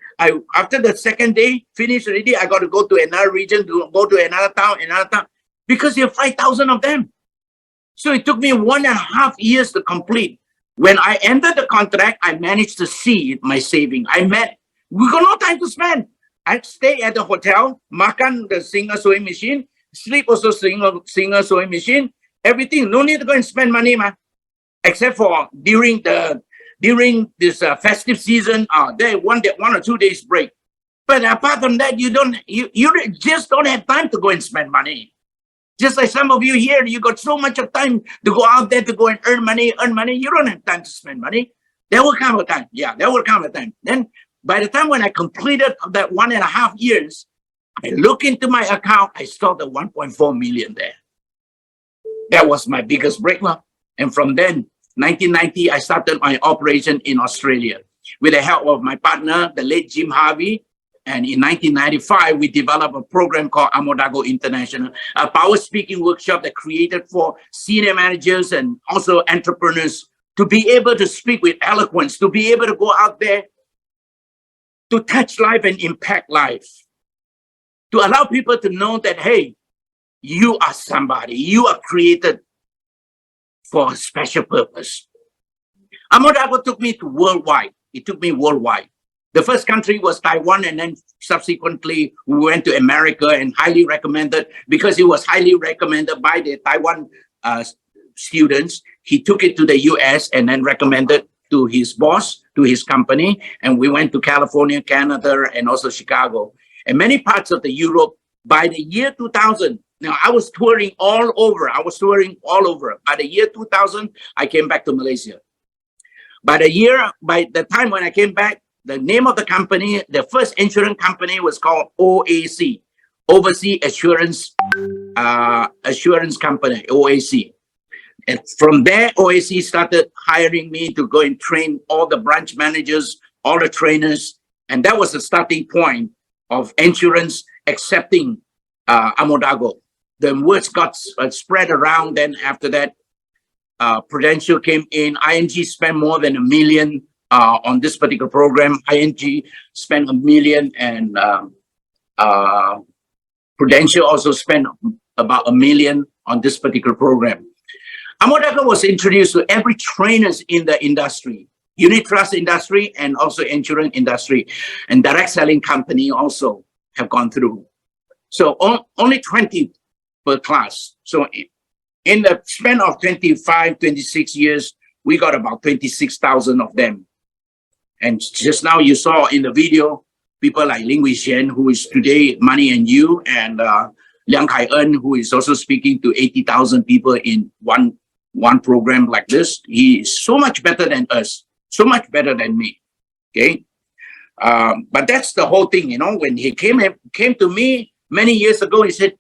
After the second day finished already, I got to go to another region, to go to another town, because there are 5,000 of them. So it took me 1.5 years to complete. When I ended the contract, I managed to see my saving. We got no time to spend. I stay at the hotel, makan the singer sewing machine, sleep also singer sewing machine, everything. No need to go and spend money, man. Except for during this festive season, there one or 2 days break. But apart from that, you just don't have time to go and spend money. Just like some of you here, you got so much of time to go out there to go and earn money. You don't have time to spend money. There will come a time. Yeah, there will come a time. Then by the time when I completed that 1.5 years, I look into my account, I saw the 1.4 million there. That was my biggest breakthrough. And from then, 1990, I started my operation in Australia with the help of my partner, the late Jim Harvey. And in 1995, we developed a program called Ammodago International, a power speaking workshop that created for senior managers and also entrepreneurs to be able to speak with eloquence, to be able to go out there to touch life and impact life, to allow people to know that, hey, you are somebody, you are created for a special purpose. Ammodago took me to worldwide. It took me worldwide. The first country was Taiwan, and then subsequently we went to America and highly recommended, because it was highly recommended by the Taiwan students. He took it to the US and then recommended to his boss, to his company. And we went to California, Canada, and also Chicago, and many parts of the Europe. By the year 2000, now I was touring all over. By the year 2000, I came back to Malaysia. By the time when I came back, the name of the company, the first insurance company, was called OAC, Overseas Assurance Company, OAC. And from there, OAC started hiring me to go and train all the branch managers, all the trainers. And that was the starting point of insurance accepting Ammodago. The words got spread around. Then after that, Prudential came in. ING spent more than $1 million on this particular program. ING spent $1 million, and Prudential also spent about $1 million on this particular program. Ammodago was introduced to every trainers in the industry, unit trust industry, and also insurance industry, and direct selling company also have gone through. So only 20 per class. So in the span of 25, 26 years, we got about 26,000 of them. And just now you saw in the video, people like Ling Wei-Xian, who is today Money and You, and Liang Kai-en, who is also speaking to 80,000 people in one program like this. He is so much better than us, so much better than me. Okay, but that's the whole thing, you know. When he came to me many years ago, he said,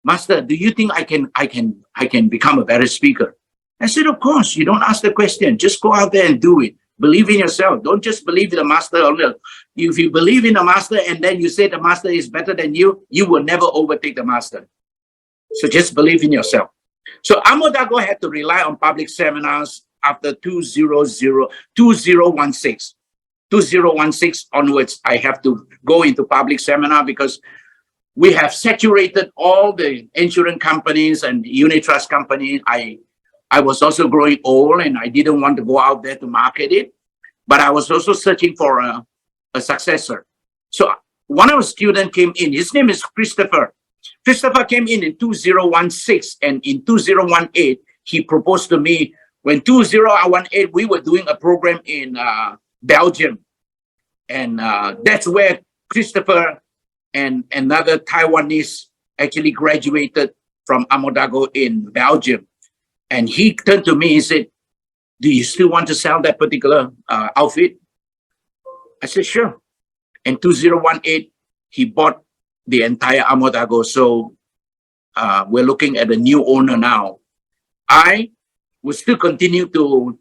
"Master, do you think I can become a better speaker?" I said, "Of course. You don't ask the question. Just go out there and do it. Believe in yourself. Don't just believe in the master only. If you believe in the master and then you say the master is better than you, you will never overtake the master. So just believe in yourself." So Ammodago had to rely on public seminars after 2016. 2016 onwards, I have to go into public seminar because we have saturated all the insurance companies and unit trust companies. I was also growing old and I didn't want to go out there to market it, but I was also searching for a successor. So one of the students came in. His name is Christopher. Christopher came in 2016, and in 2018, he proposed to me. When 2018, we were doing a program in Belgium, and that's where Christopher and another Taiwanese actually graduated from Ammodago in Belgium. And he turned to me and said, "Do you still want to sell that particular outfit?" I said, "Sure." In 2018, he bought the entire Ammodago. So we're looking at a new owner now. I will still continue to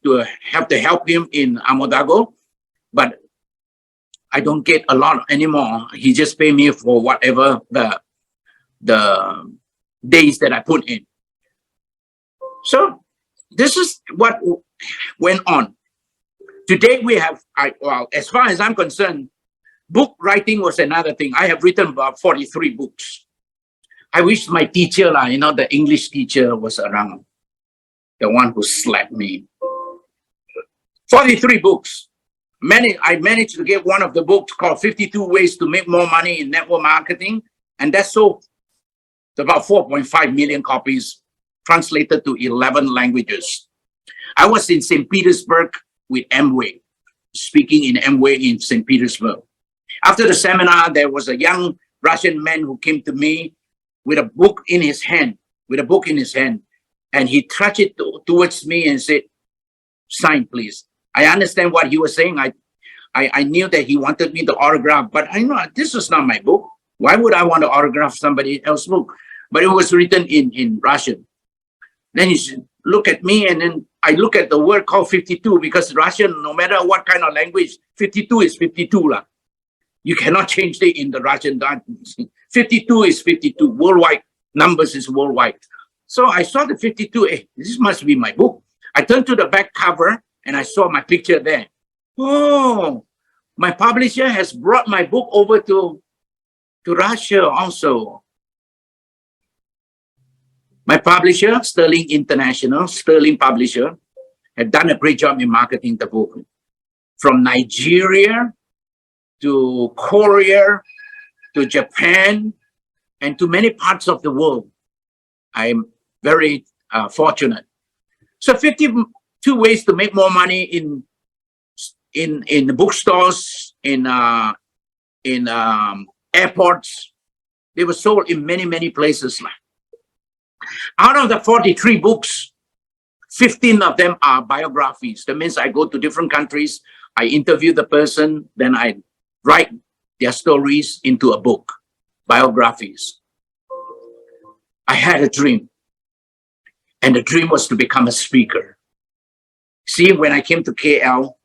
have to help him in Ammodago, but I don't get a lot anymore. He just pay me for whatever the days that I put in. So this is what went on. Today we have, well, as far as I'm concerned, book writing was another thing. I have written about 43 books. I wish my teacher, the English teacher was around, the one who slapped me. 43 books. I managed to get one of the books called 52 Ways to Make More Money in Network Marketing. And that sold about 4.5 million copies, translated to 11 languages. I was in St. Petersburg with Amway, speaking in Amway in St. Petersburg. After the seminar, there was a young Russian man who came to me with a book in his hand, and he touched it towards me and said, "Sign, please." I understand what he was saying. I knew that he wanted me to autograph, but I know this is not my book. Why would I want to autograph somebody else's book? But it was written in Russian. Then he said, look at me, and then I look at the word called 52, because Russian, no matter what kind of language, 52 is 52 lah. You cannot change it in the Russian. 52 is 52. Worldwide numbers is worldwide. So I saw the 52. Hey, this must be my book. I turned to the back cover and I saw my picture there. Oh, my publisher has brought my book over to Russia also. My publisher, Sterling International, Sterling Publisher, had done a great job in marketing the book. From Nigeria to Korea to Japan and to many parts of the world. I'm very fortunate. So 52 ways to make more money in the bookstores, in airports. They were sold in many places. Out of the 43 books, 15 of them are biographies. That means I go to different countries, I interview the person, then I write their stories into a book, biographies. I had a dream, and the dream was to become a speaker. See, when I came to KL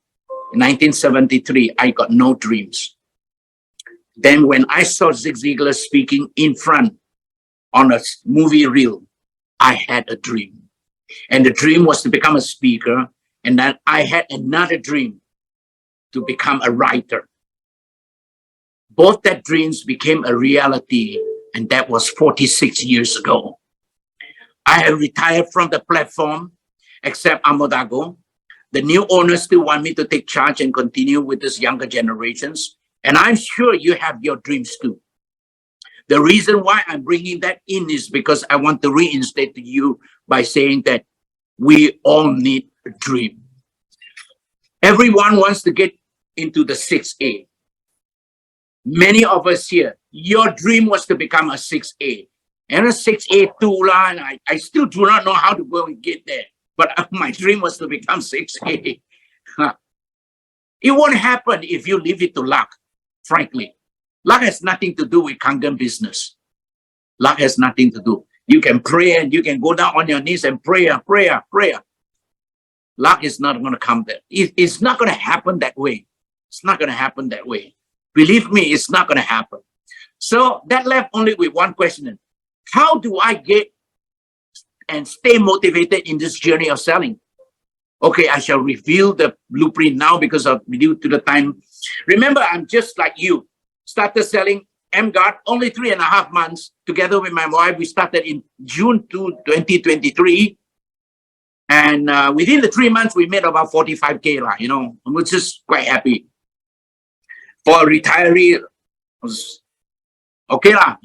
in 1973, I got no dreams. Then when I saw Zig Ziglar speaking in front on a movie reel, I had a dream. And the dream was to become a speaker, and then I had another dream to become a writer. Both that dreams became a reality, and that was 46 years ago. I have retired from the platform, except Ammodago. The new owners still want me to take charge and continue with these younger generations. And I'm sure you have your dreams too. The reason why I'm bringing that in is because I want to reinstate to you by saying that we all need a dream. Everyone wants to get into the 6A. Many of us here, your dream was to become a 6A. And a 6A too, and I still do not know how to go and get there. But my dream was to become 6A. It won't happen if you leave it to luck, frankly. Luck has nothing to do with Kangen business. Luck has nothing to do. You can pray and you can go down on your knees and pray. Luck is not going to come there. It's not going to happen that way. It's not going to happen that way. Believe me, it's not going to happen. So that left only with one question. How do I get and stay motivated in this journey of selling? Okay, I shall reveal the blueprint now because of due to the time. Remember, I'm just like you. Started selling MGuard only 3.5 months. Together with my wife, we started in June 2023. And within the 3 months, we made about 45K, I'm just quite happy. For a retiree, it was okay lah.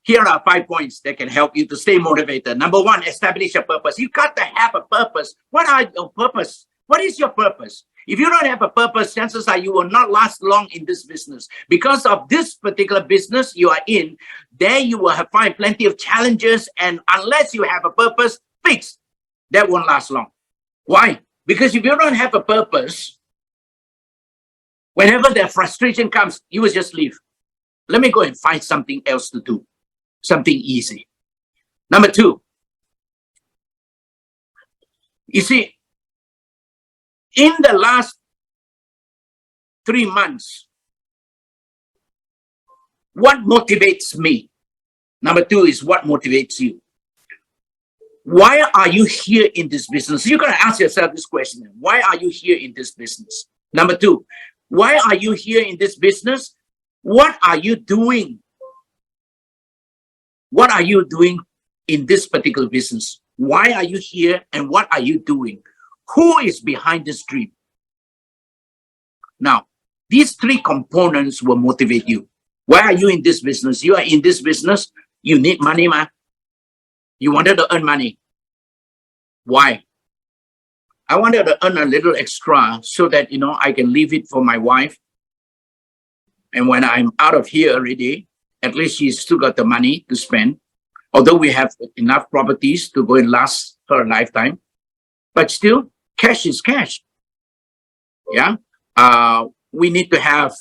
Here are 5 points that can help you to stay motivated. Number one, establish a purpose. You got to have a purpose. What are your purpose? What is your purpose? If you don't have a purpose, chances are you will not last long in this business. Because of this particular business you are in, there you will find plenty of challenges. And unless you have a purpose fixed, that won't last long. Why? Because if you don't have a purpose, whenever the frustration comes, you will just leave. Let me go and find something else to do. Something easy. Number two, you see, in the last 3 months, what motivates me? Number two is what motivates you. Why are you here in this business? You're going to ask yourself this question. Why are you here in this business? Number two, why are you here in this business? What are you doing? What are you doing in this particular business? Why are you here and what are you doing? Who is behind this dream? Now, these three components will motivate you. Why are you in this business? You are in this business, you need money, ma. You wanted to earn money. Why? I wanted to earn a little extra so that, I can leave it for my wife. And when I'm out of here already, at least she's still got the money to spend. Although we have enough properties to go and last her lifetime. But still, cash is cash. Yeah. We need to have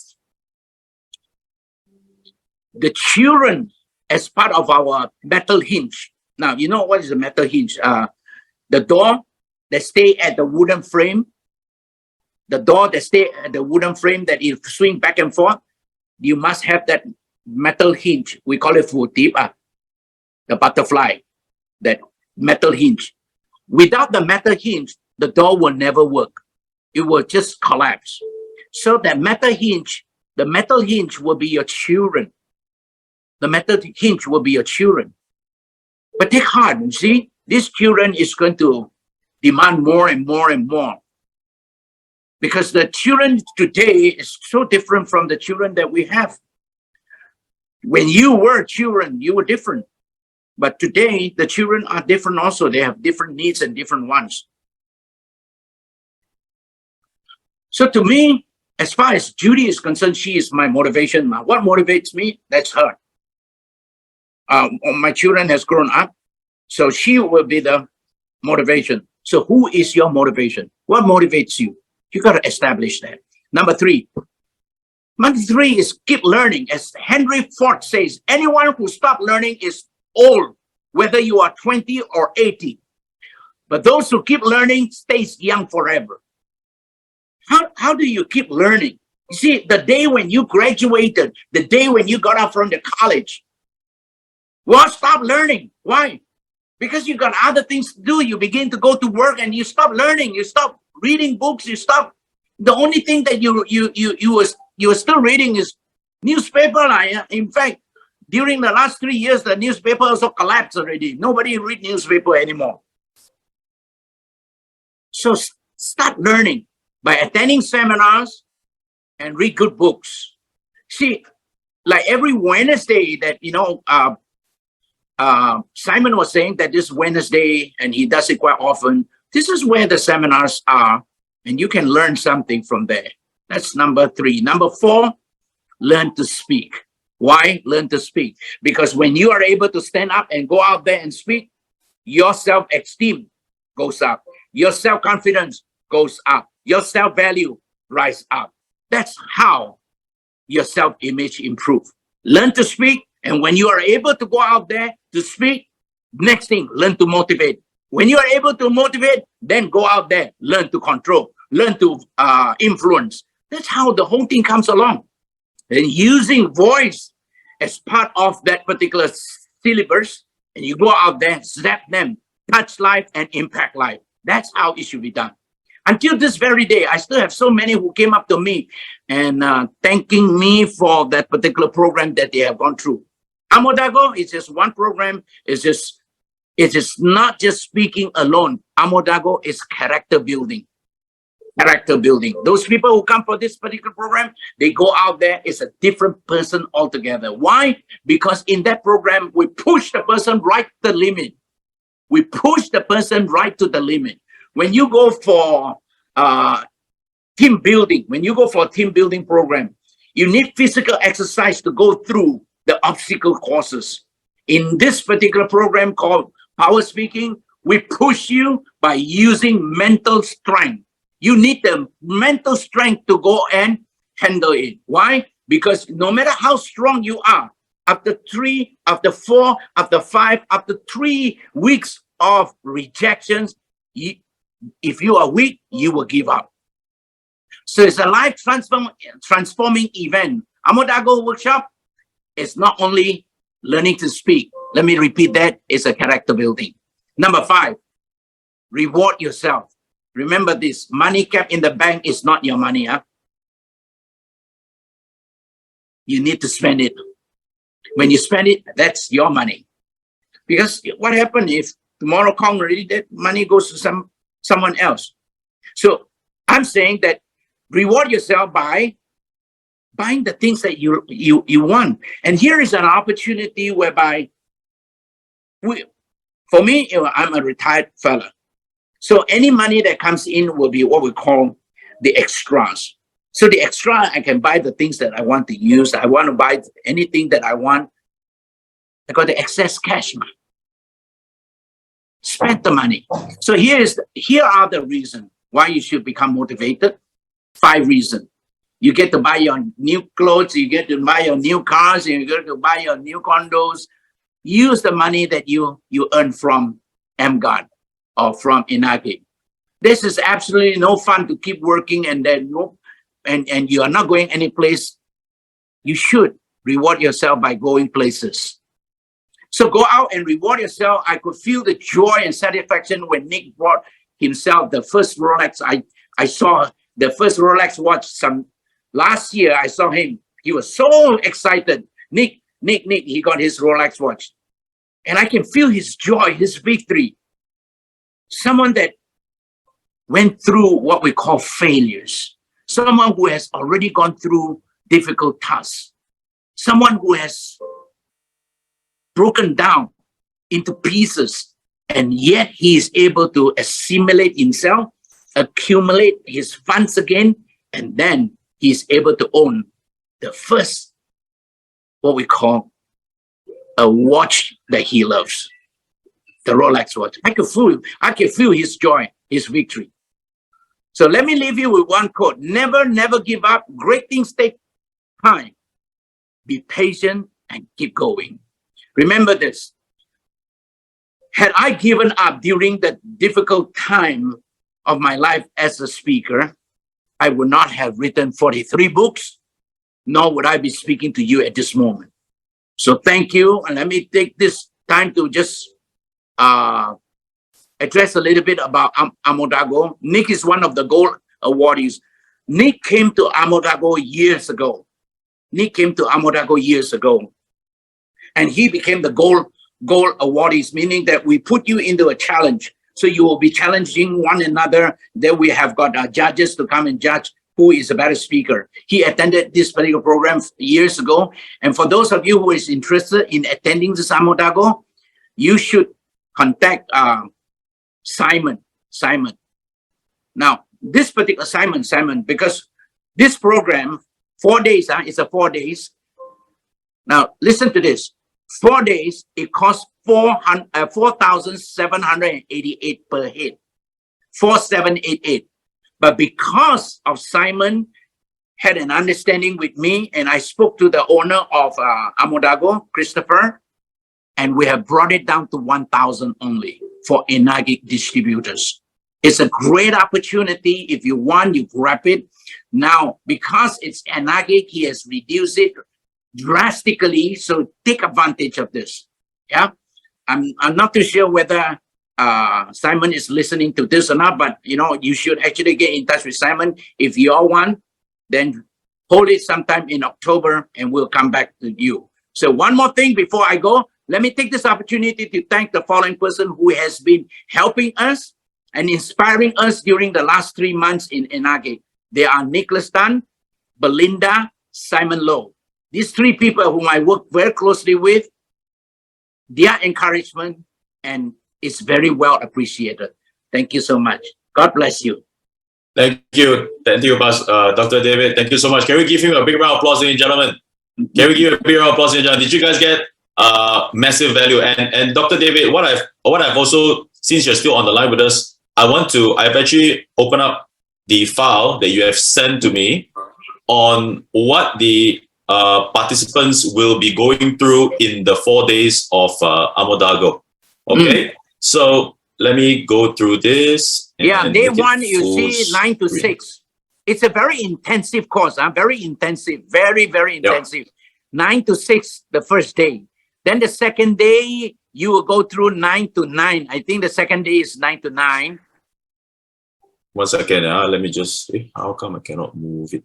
the children as part of our metal hinge. Now, you know what is a metal hinge? The door that stay at the wooden frame. The door that stay at the wooden frame that you swing back and forth. You must have that metal hinge. We call it futipa, the butterfly, that metal hinge. Without the metal hinge, the door will never work. It will just collapse. So that metal hinge, the metal hinge will be your children. The metal hinge will be your children. But take heart, you see, these children is going to demand more and more and more. Because the children today is so different from the children that we have. When you were children, you were different. But today, the children are different also. They have different needs and different wants. So to me, as far as Judy is concerned, she is my motivation. What motivates me? That's her. My children has grown up, so she will be the motivation. So who is your motivation? What motivates you? You got to establish that. Number three is keep learning. As Henry Ford says, anyone who stops learning is old, whether you are 20 or 80. But those who keep learning stays young forever. How do you keep learning? You see, the day when you graduated, the day when you got out from the college, well, stop learning. Why? Because you got other things to do. You begin to go to work and you stop learning. You stop reading books. You stop. The only thing that you were still reading is newspaper. In fact, during the last 3 years, the newspaper also collapsed already. Nobody read newspaper anymore. So start learning by attending seminars and read good books. See, like every Wednesday that, Simon was saying that this Wednesday, and he does it quite often, this is where the seminars are, and you can learn something from there. That's number 3. Number 4, learn to speak. Why learn to speak? Because when you are able to stand up and go out there and speak, your self-esteem goes up. Your self-confidence goes up. Your self-value rise up. That's how your self-image improve. Learn to speak, and when you are able to go out there to speak, next thing, learn to motivate. When you are able to motivate, then go out there, learn to control, learn to influence. That's how the whole thing comes along. And using voice as part of that particular syllabus, and you go out there, zap them, touch life and impact life. That's how it should be done. Until this very day, I still have so many who came up to me and thanking me for that particular program that they have gone through. Ammodago is just one program. It is not just speaking alone. Ammodago is character building. Character building. Those people who come for this particular program, they go out there, it's a different person altogether. Why? Because in that program, we push the person right to the limit. We push the person right to the limit. When you go for team building, when you go for a team building program, you need physical exercise to go through the obstacle courses. In this particular program called Power Speaking, we push you by using mental strength. You need the mental strength to go and handle it. Why? Because no matter how strong you are, after 3, after 4, after 5, after 3 weeks of rejections, if you are weak, you will give up. So it's a life transforming event. Ammodago workshop is not only learning to speak. Let me repeat that. It's a character building. Number 5, reward yourself. Remember this, money kept in the bank is not your money. You need to spend it. When you spend it, that's your money. Because what happens if tomorrow Kong already that money goes to someone else? So I'm saying that reward yourself by buying the things that you want. And here is an opportunity whereby for me, I'm a retired fella. So any money that comes in will be what we call the extras. So the extra, I can buy the things that I want to use. I want to buy anything that I want. I got the excess cash, man. Spend the money. So here are the reasons why you should become motivated. 5 reasons. You get to buy your new clothes, you get to buy your new cars, you get to buy your new condos. Use the money that you earn from MGOT or from Inagi. This is absolutely no fun to keep working and then and you are not going any place. You should reward yourself by going places. So go out and reward yourself. I could feel the joy and satisfaction when Nick brought himself the first Rolex. I saw the first Rolex watch last year. I saw him. He was so excited. Nick, he got his Rolex watch. And I can feel his joy, his victory. Someone that went through what we call failures. Someone who has already gone through difficult tasks. Someone who has broken down into pieces, and yet he is able to assimilate himself, accumulate his funds again, and then he is able to own the first, what we call a watch that he loves, the Rolex watch. I can feel his joy, his victory. So let me leave you with one quote. Never give up. Great things take time. Be patient and keep going. Remember this. Had I given up during the difficult time of my life as a speaker, I would not have written 43 books, nor would I be speaking to you at this moment. So thank you. And let me take this time to just address a little bit about Ammodago. Nick is one of the gold awardees. Nick came to Ammodago years ago. And he became the gold awardees, meaning that we put you into a challenge. So you will be challenging one another. Then we have got our judges to come and judge who is a better speaker. He attended this particular program years ago. And for those of you who is interested in attending this Ammodago, you should contact Simon. Now, this particular Simon, because this program, 4 days, it's a 4 days. Now, listen to this. 4 days, it costs 4,788 per head. 4,788. But because of Simon had an understanding with me, and I spoke to the owner of Ammodago, Christopher, and we have brought it down to 1,000 only for Inagi distributors. It's a great opportunity. If you want, you grab it. Now, because it's Inagi, he has reduced it drastically. So take advantage of this. Yeah, I'm not too sure whether Simon is listening to this or not, but you should actually get in touch with Simon. If you all want, then hold it sometime in October and we'll come back to you. So one more thing before I go, let me take this opportunity to thank the following person who has been helping us and inspiring us during the last 3 months in Inagi. They are Nicholas Tan, Belinda, Simon Lowe. These 3 people whom I work very closely with, their encouragement and it's very well appreciated. Thank you so much. God bless you. Thank you, Dr. David. Thank you so much. Can we give him a big round of applause, ladies and gentlemen? Can we give a big round of applause, ladies and gentlemen? Did you guys get massive value? And Dr. David, what I've also, since you're still on the line with us, I've actually opened up the file that you have sent to me on what the participants will be going through in the 4 days of Ammodago. Okay, so let me go through this. Yeah, day 1, you see 9 to 6. It's a very intensive course. Very intensive, very, very intensive. Yep. 9 to 6, the first day. Then the second day, you will go through 9 to 9. I think the second day is 9 to 9. 1 second. Let me just see. How come I cannot move it?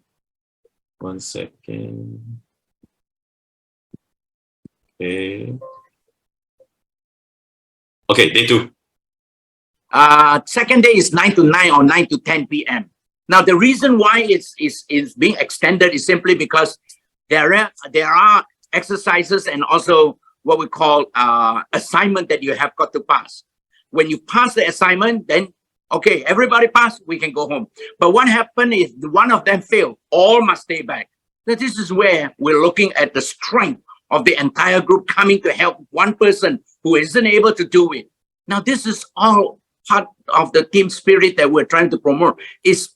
1 second. Okay. Okay, day 2. Second day is 9 to 9 or 9 to 10 p.m. Now, the reason why it's being extended is simply because there are exercises and also what we call assignment that you have got to pass. When you pass the assignment, then, okay, everybody pass, we can go home. But what happened is one of them failed. All must stay back. So this is where we're looking at the strength of the entire group coming to help one person who isn't able to do it. Now, this is all part of the team spirit that we're trying to promote, is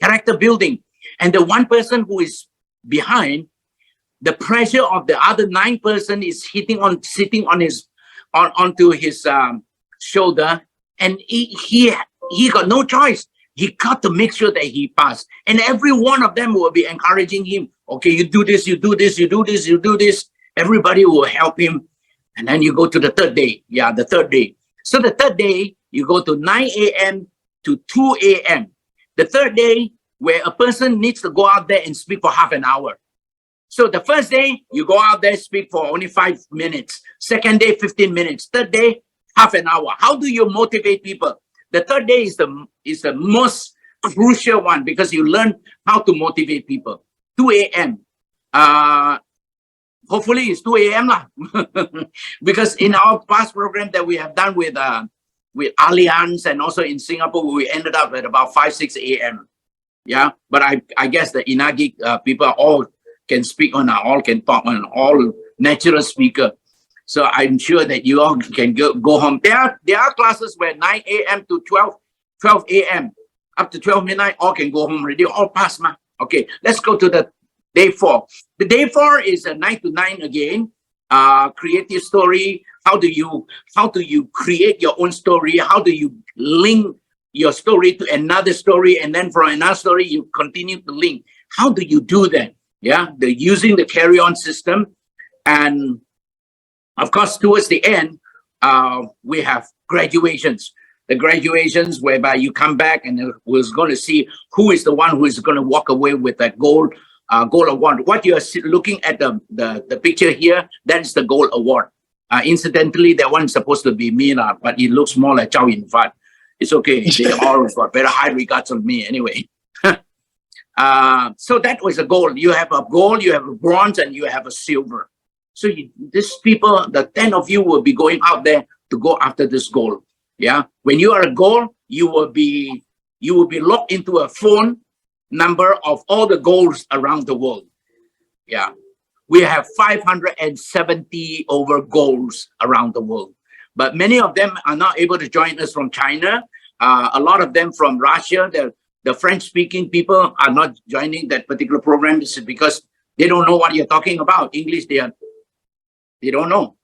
character building. And the one person who is behind, the pressure of the other 9 person is sitting on his onto his shoulder, and he got no choice. He got to make sure that he passed, and every one of them will be encouraging him. Okay, you do this, you do this, you do this, you do this. Everybody will help him, and then you go to the third day. Yeah, the third day. So the third day you go to 9 a.m. to 2 a.m. The third day where a person needs to go out there and speak for half an hour. So the first day, you go out there, speak for only 5 minutes. Second day, 15 minutes. Third day, half an hour. How do you motivate people? The third day is the most crucial one because you learn how to motivate people. 2 a.m. Hopefully it's 2 a.m. lah. Because in our past program that we have done with Allianz and also in Singapore, we ended up at about 5, 6 a.m. Yeah, but I guess the Inagi people all can speak on, all can talk on, all natural speaker. So I'm sure that you all can go home. There are classes where 9 a.m. to 12 a.m. up to 12 midnight, all can go home already, all pass ma. Okay, let's go to the day 4. The day 4 is 9 to 9 again. Creative story. How do you create your own story? How do you link your story to another story, and then from another story you continue to link? How do you do that? Yeah, they're using the carry-on system. And of course, towards the end, we have graduations. The graduations whereby you come back and we're going to see who is the one who is going to walk away with that gold award. What you are looking at the picture here, that is the gold award. Incidentally, that one is supposed to be me, but it looks more like Chow Yin Fat. It's okay. They all got very high regards of me anyway. So that was a gold. You have a gold, you have a bronze, and you have a silver. So these people, the 10 of you will be going out there to go after this gold. Yeah. When you are a gold, you will be locked into a phone number of all the golds around the world. Yeah. We have 570 over golds around the world. But many of them are not able to join us from China. A lot of them from Russia. The French-speaking people are not joining that particular program. This is because they don't know what you're talking about. English, they don't know.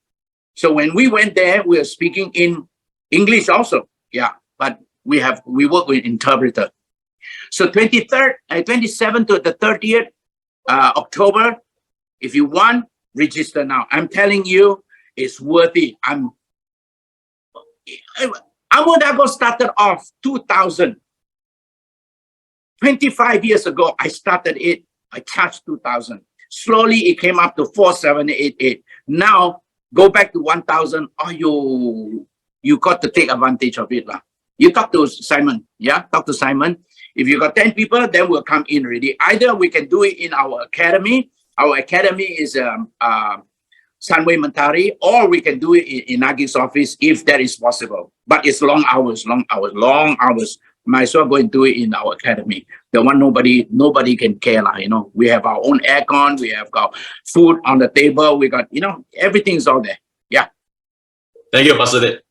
So when we went there, we were speaking in English also. Yeah, but we work with interpreter. So 27th to the 30th October, if you want, register now. I'm telling you, it's worthy. Ammodago started off 2000. 25 years ago, I started it. I charged 2,000. Slowly, it came up to 4,788. Now, go back to 1,000. Oh, you got to take advantage of it. You talk to Simon. Yeah, talk to Simon. If you got 10 people, then we'll come in already. Either we can do it in our academy. Our academy is Sunway Mentari, or we can do it in Nagi's office if that is possible. But it's long hours. Might as well go and do it in our academy. The one nobody can care. We have our own aircon, we have got food on the table, we got, everything's all there. Yeah. Thank you,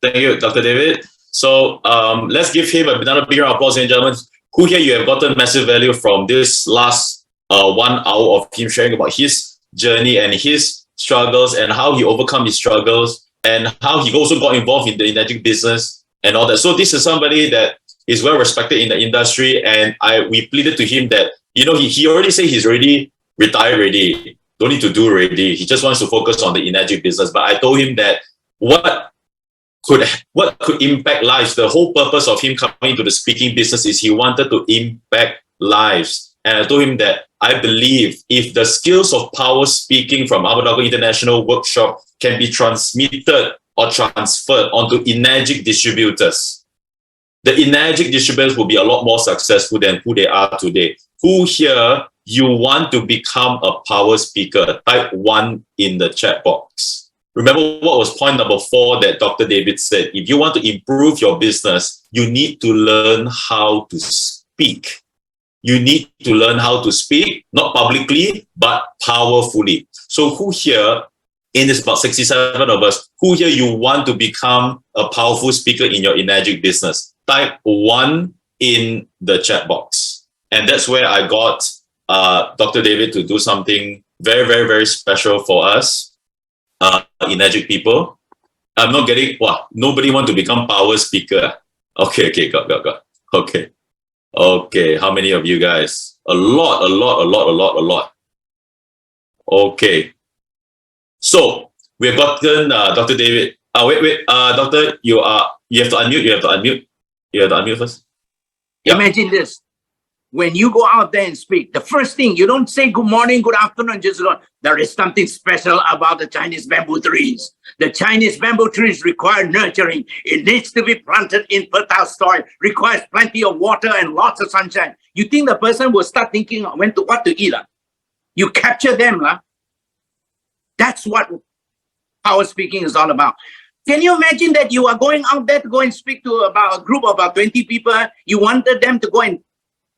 Thank you, Dr. David. So let's give him another big round of applause, ladies and gentlemen. Who here you have gotten massive value from this last 1 hour of him sharing about his journey and his struggles and how he overcome his struggles and how he also got involved in the energetic business and all that. So this is somebody that is well respected in the industry, and we pleaded to him that he already said he's already retired already, don't need to do already. He just wants to focus on the energy business. But I told him that what could impact lives. The whole purpose of him coming to the speaking business is he wanted to impact lives. And I told him that I believe if the skills of power speaking from Ammodago International workshop can be transmitted or transferred onto energetic distributors, the energetic distributors will be a lot more successful than who they are today. Who here you want to become a power speaker? Type 1 in the chat box. Remember what was point number 4 that Dr. David said? If you want to improve your business, you need to learn how to speak. You need to learn how to speak, not publicly, but powerfully. So who here, in this about 67 of us, who here you want to become a powerful speaker in your energetic business? Type 1 in the chat box. And that's where I got Dr. David to do something very, very, very special for us, energetic people. I'm not getting, nobody want to become power speaker. Okay, got. Okay, how many of you guys? A lot. Okay. So we've gotten Dr. David. Wait, Doctor, you have to unmute. You have to unmute first. Yeah. Imagine this. When you go out there and speak, the first thing, you don't say good morning, good afternoon, just go. There is something special about the Chinese bamboo trees. The Chinese bamboo trees require nurturing. It needs to be planted in fertile soil, requires plenty of water and lots of sunshine. You think the person will start thinking what to eat? You capture them. That's what power speaking is all about. Can you imagine that you are going out there to go and speak to about a group of about 20 people? You wanted them to go and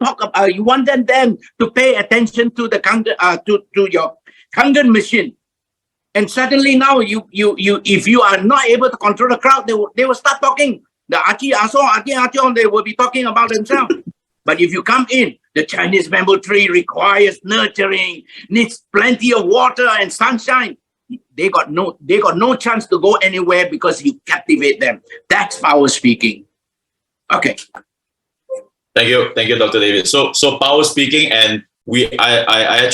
talk about, you wanted them to pay attention to the to your Kangen machine. And suddenly now if you are not able to control the crowd, they will start talking. The Achi Aso, they will be talking about themselves. But if you come in, the Chinese bamboo tree requires nurturing, needs plenty of water and sunshine. They got no chance to go anywhere because you captivate them. That's power speaking. Okay. Thank you, Dr. David. So power speaking, and I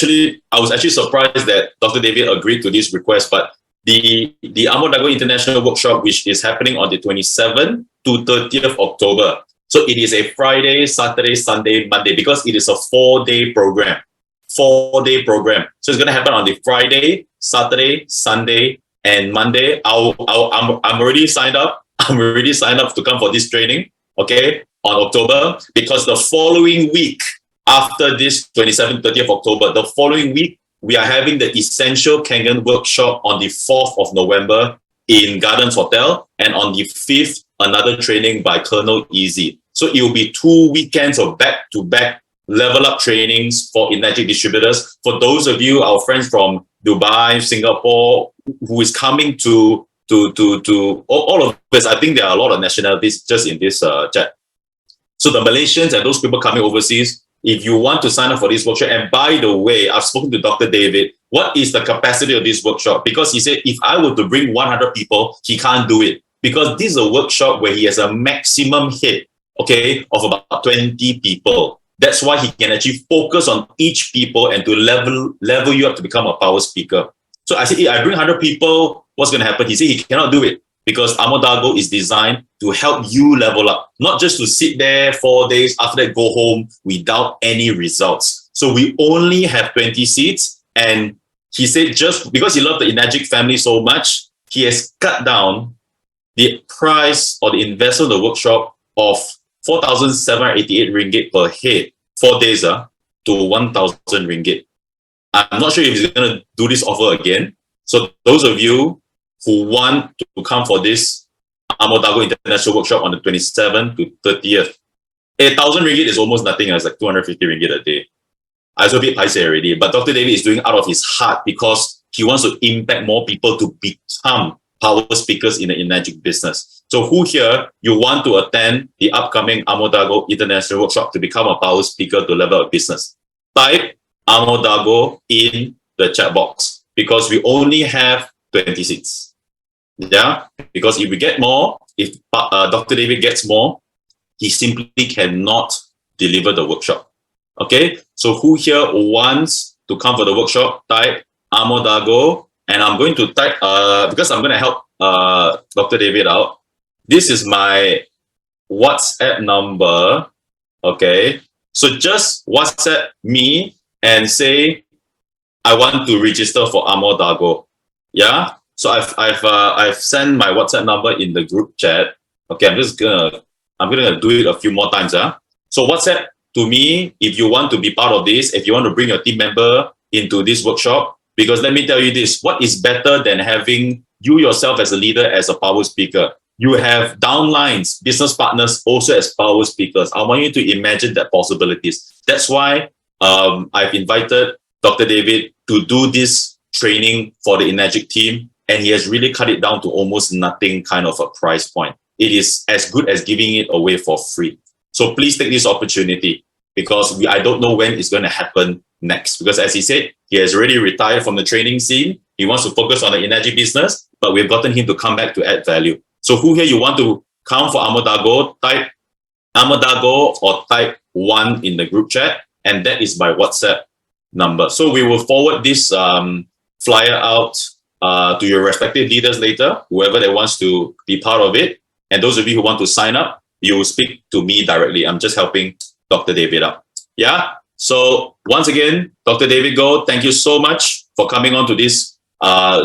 was actually surprised that Dr. David agreed to this request. But the Ammodago International workshop, which is happening on the 27th to 30th October. So it is a Friday, Saturday, Sunday, Monday, because it is a 4-day program. 4-day program. So it's going to happen on the Friday, Saturday, Sunday, and Monday. I'm already signed up. I'm already signed up to come for this training. Okay, on October, because the following week after this 27th, 30th October, the following week we are having the Essential Kangen workshop on the 4th of November in Gardens Hotel, and on the 5th another training by Colonel Easy. So it will be 2 weekends of back-to-back level up trainings for energetic distributors. For those of you, our friends from Dubai, Singapore, who is coming to all of us, I think there are a lot of nationalities just in this chat. So the Malaysians and those people coming overseas, if you want to sign up for this workshop, and by the way, I've spoken to Dr. David, what is the capacity of this workshop? Because he said, if I were to bring 100 people, he can't do it. Because this is a workshop where he has a maximum hit, okay, of about 20 people. That's why he can actually focus on each people and to level you up to become a power speaker. So I said, if I bring 100 people, what's going to happen? He said he cannot do it because Ammodago is designed to help you level up, not just to sit there 4 days, after that go home without any results. So we only have 20 seats. And he said just because he loved the Energetic family so much, he has cut down the price or the investment of the workshop of 4,788 ringgit per head, 4 days, to 1,000 ringgit. I'm not sure if he's going to do this offer again. So those of you who want to come for this Ammodago International Workshop on the 27th to 30th, 1,000 ringgit is almost nothing. It's like 250 ringgit a day. I was a bit pricey already, but Dr. David is doing it out of his heart because he wants to impact more people to become power speakers in the energetic business. So who here, you want to attend the upcoming Ammodago International Workshop to become a power speaker to level up business? Type Ammodago in the chat box because we only have 20 seats. Yeah, because if we get more, if Dr. David gets more, he simply cannot deliver the workshop. Okay, so who here wants to come for the workshop? Type Ammodago, and I'm going to type, because I'm going to help Dr. David out. This is my WhatsApp number. Okay, so just WhatsApp me and say, I want to register for Ammodago. Yeah, so I've sent my WhatsApp number in the group chat. Okay, I'm just gonna I'm going to do it a few more times. So WhatsApp to me if you want to be part of this, if you want to bring your team member into this workshop, because let me tell you this, what is better than having you yourself as a leader, as a power speaker? You have downlines, business partners also as power speakers. I want you to imagine that possibilities. That's why I've invited Dr. David to do this training for the Enagic team, and he has really cut it down to almost nothing kind of a price point. It is as good as giving it away for free. So please take this opportunity, because I don't know when it's going to happen next. Because as he said, he has already retired from the training scene. He wants to focus on the Enagic business, but we've gotten him to come back to add value. So who here you want to come for Ammodago, type Ammodago or type 1 in the group chat, and that is my WhatsApp number. So we will forward this flyer out to your respective leaders later, whoever that wants to be part of it. And those of you who want to sign up, you will speak to me directly. I'm just helping Dr. David out. Yeah. So once again, Dr. David Goh, thank you so much for coming on to this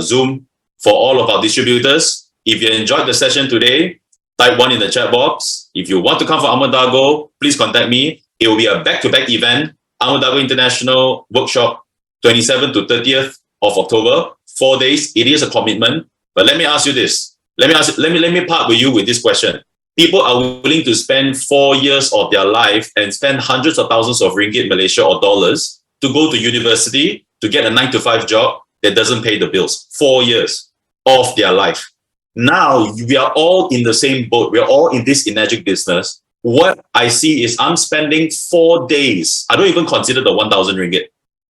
Zoom for all of our distributors. If you enjoyed the session today, type 1 in the chat box. If you want to come for Ammodago, please contact me. It will be a back-to-back event, Ammodago International Workshop, 27th to 30th of October, 4 days. It is a commitment. But let me ask you this. Let me part with you with this question. People are willing to spend 4 years of their life and spend hundreds of thousands of ringgit, Malaysia, or dollars to go to university to get a 9-to-5 job that doesn't pay the bills. 4 years of their life. Now, we are all in the same boat. We are all in this Enagic business. What I see is I'm spending 4 days. I don't even consider the 1,000 ringgit.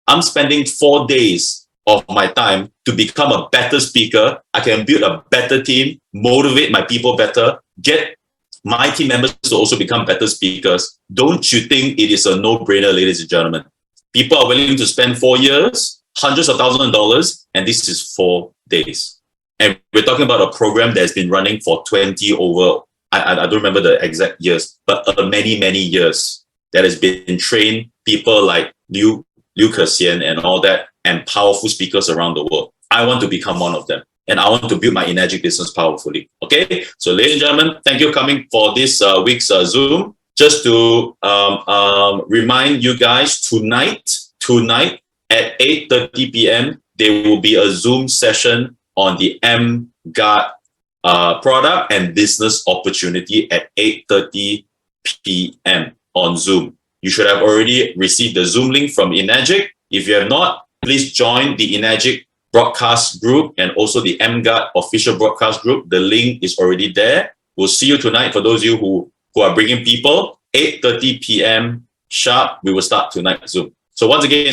I'm spending 4 days of my time to become a better speaker. I can build a better team, motivate my people better, get my team members to also become better speakers. Don't you think it is a no-brainer, ladies and gentlemen? People are willing to spend 4 years, hundreds of thousands of dollars, and this is 4 days. And we're talking about a program that's been running for 20 over, I don't remember the exact years, but many, many years that has been trained people like Liu Kexian and all that, and powerful speakers around the world. I want to become one of them. And I want to build my Enagic business powerfully. Okay? So ladies and gentlemen, thank you for coming for this week's Zoom. Just to remind you guys, tonight at 8:30 p.m., there will be a Zoom session on the MGuard product and business opportunity at 8:30 p.m. on Zoom. You should have already received the Zoom link from Enagic. If you have not, please join the Enagic broadcast group and also the MGuard official broadcast group. The link is already there. We'll see you tonight. For those of you who are bringing people, 8:30 p.m. sharp, we will start tonight Zoom. So once again,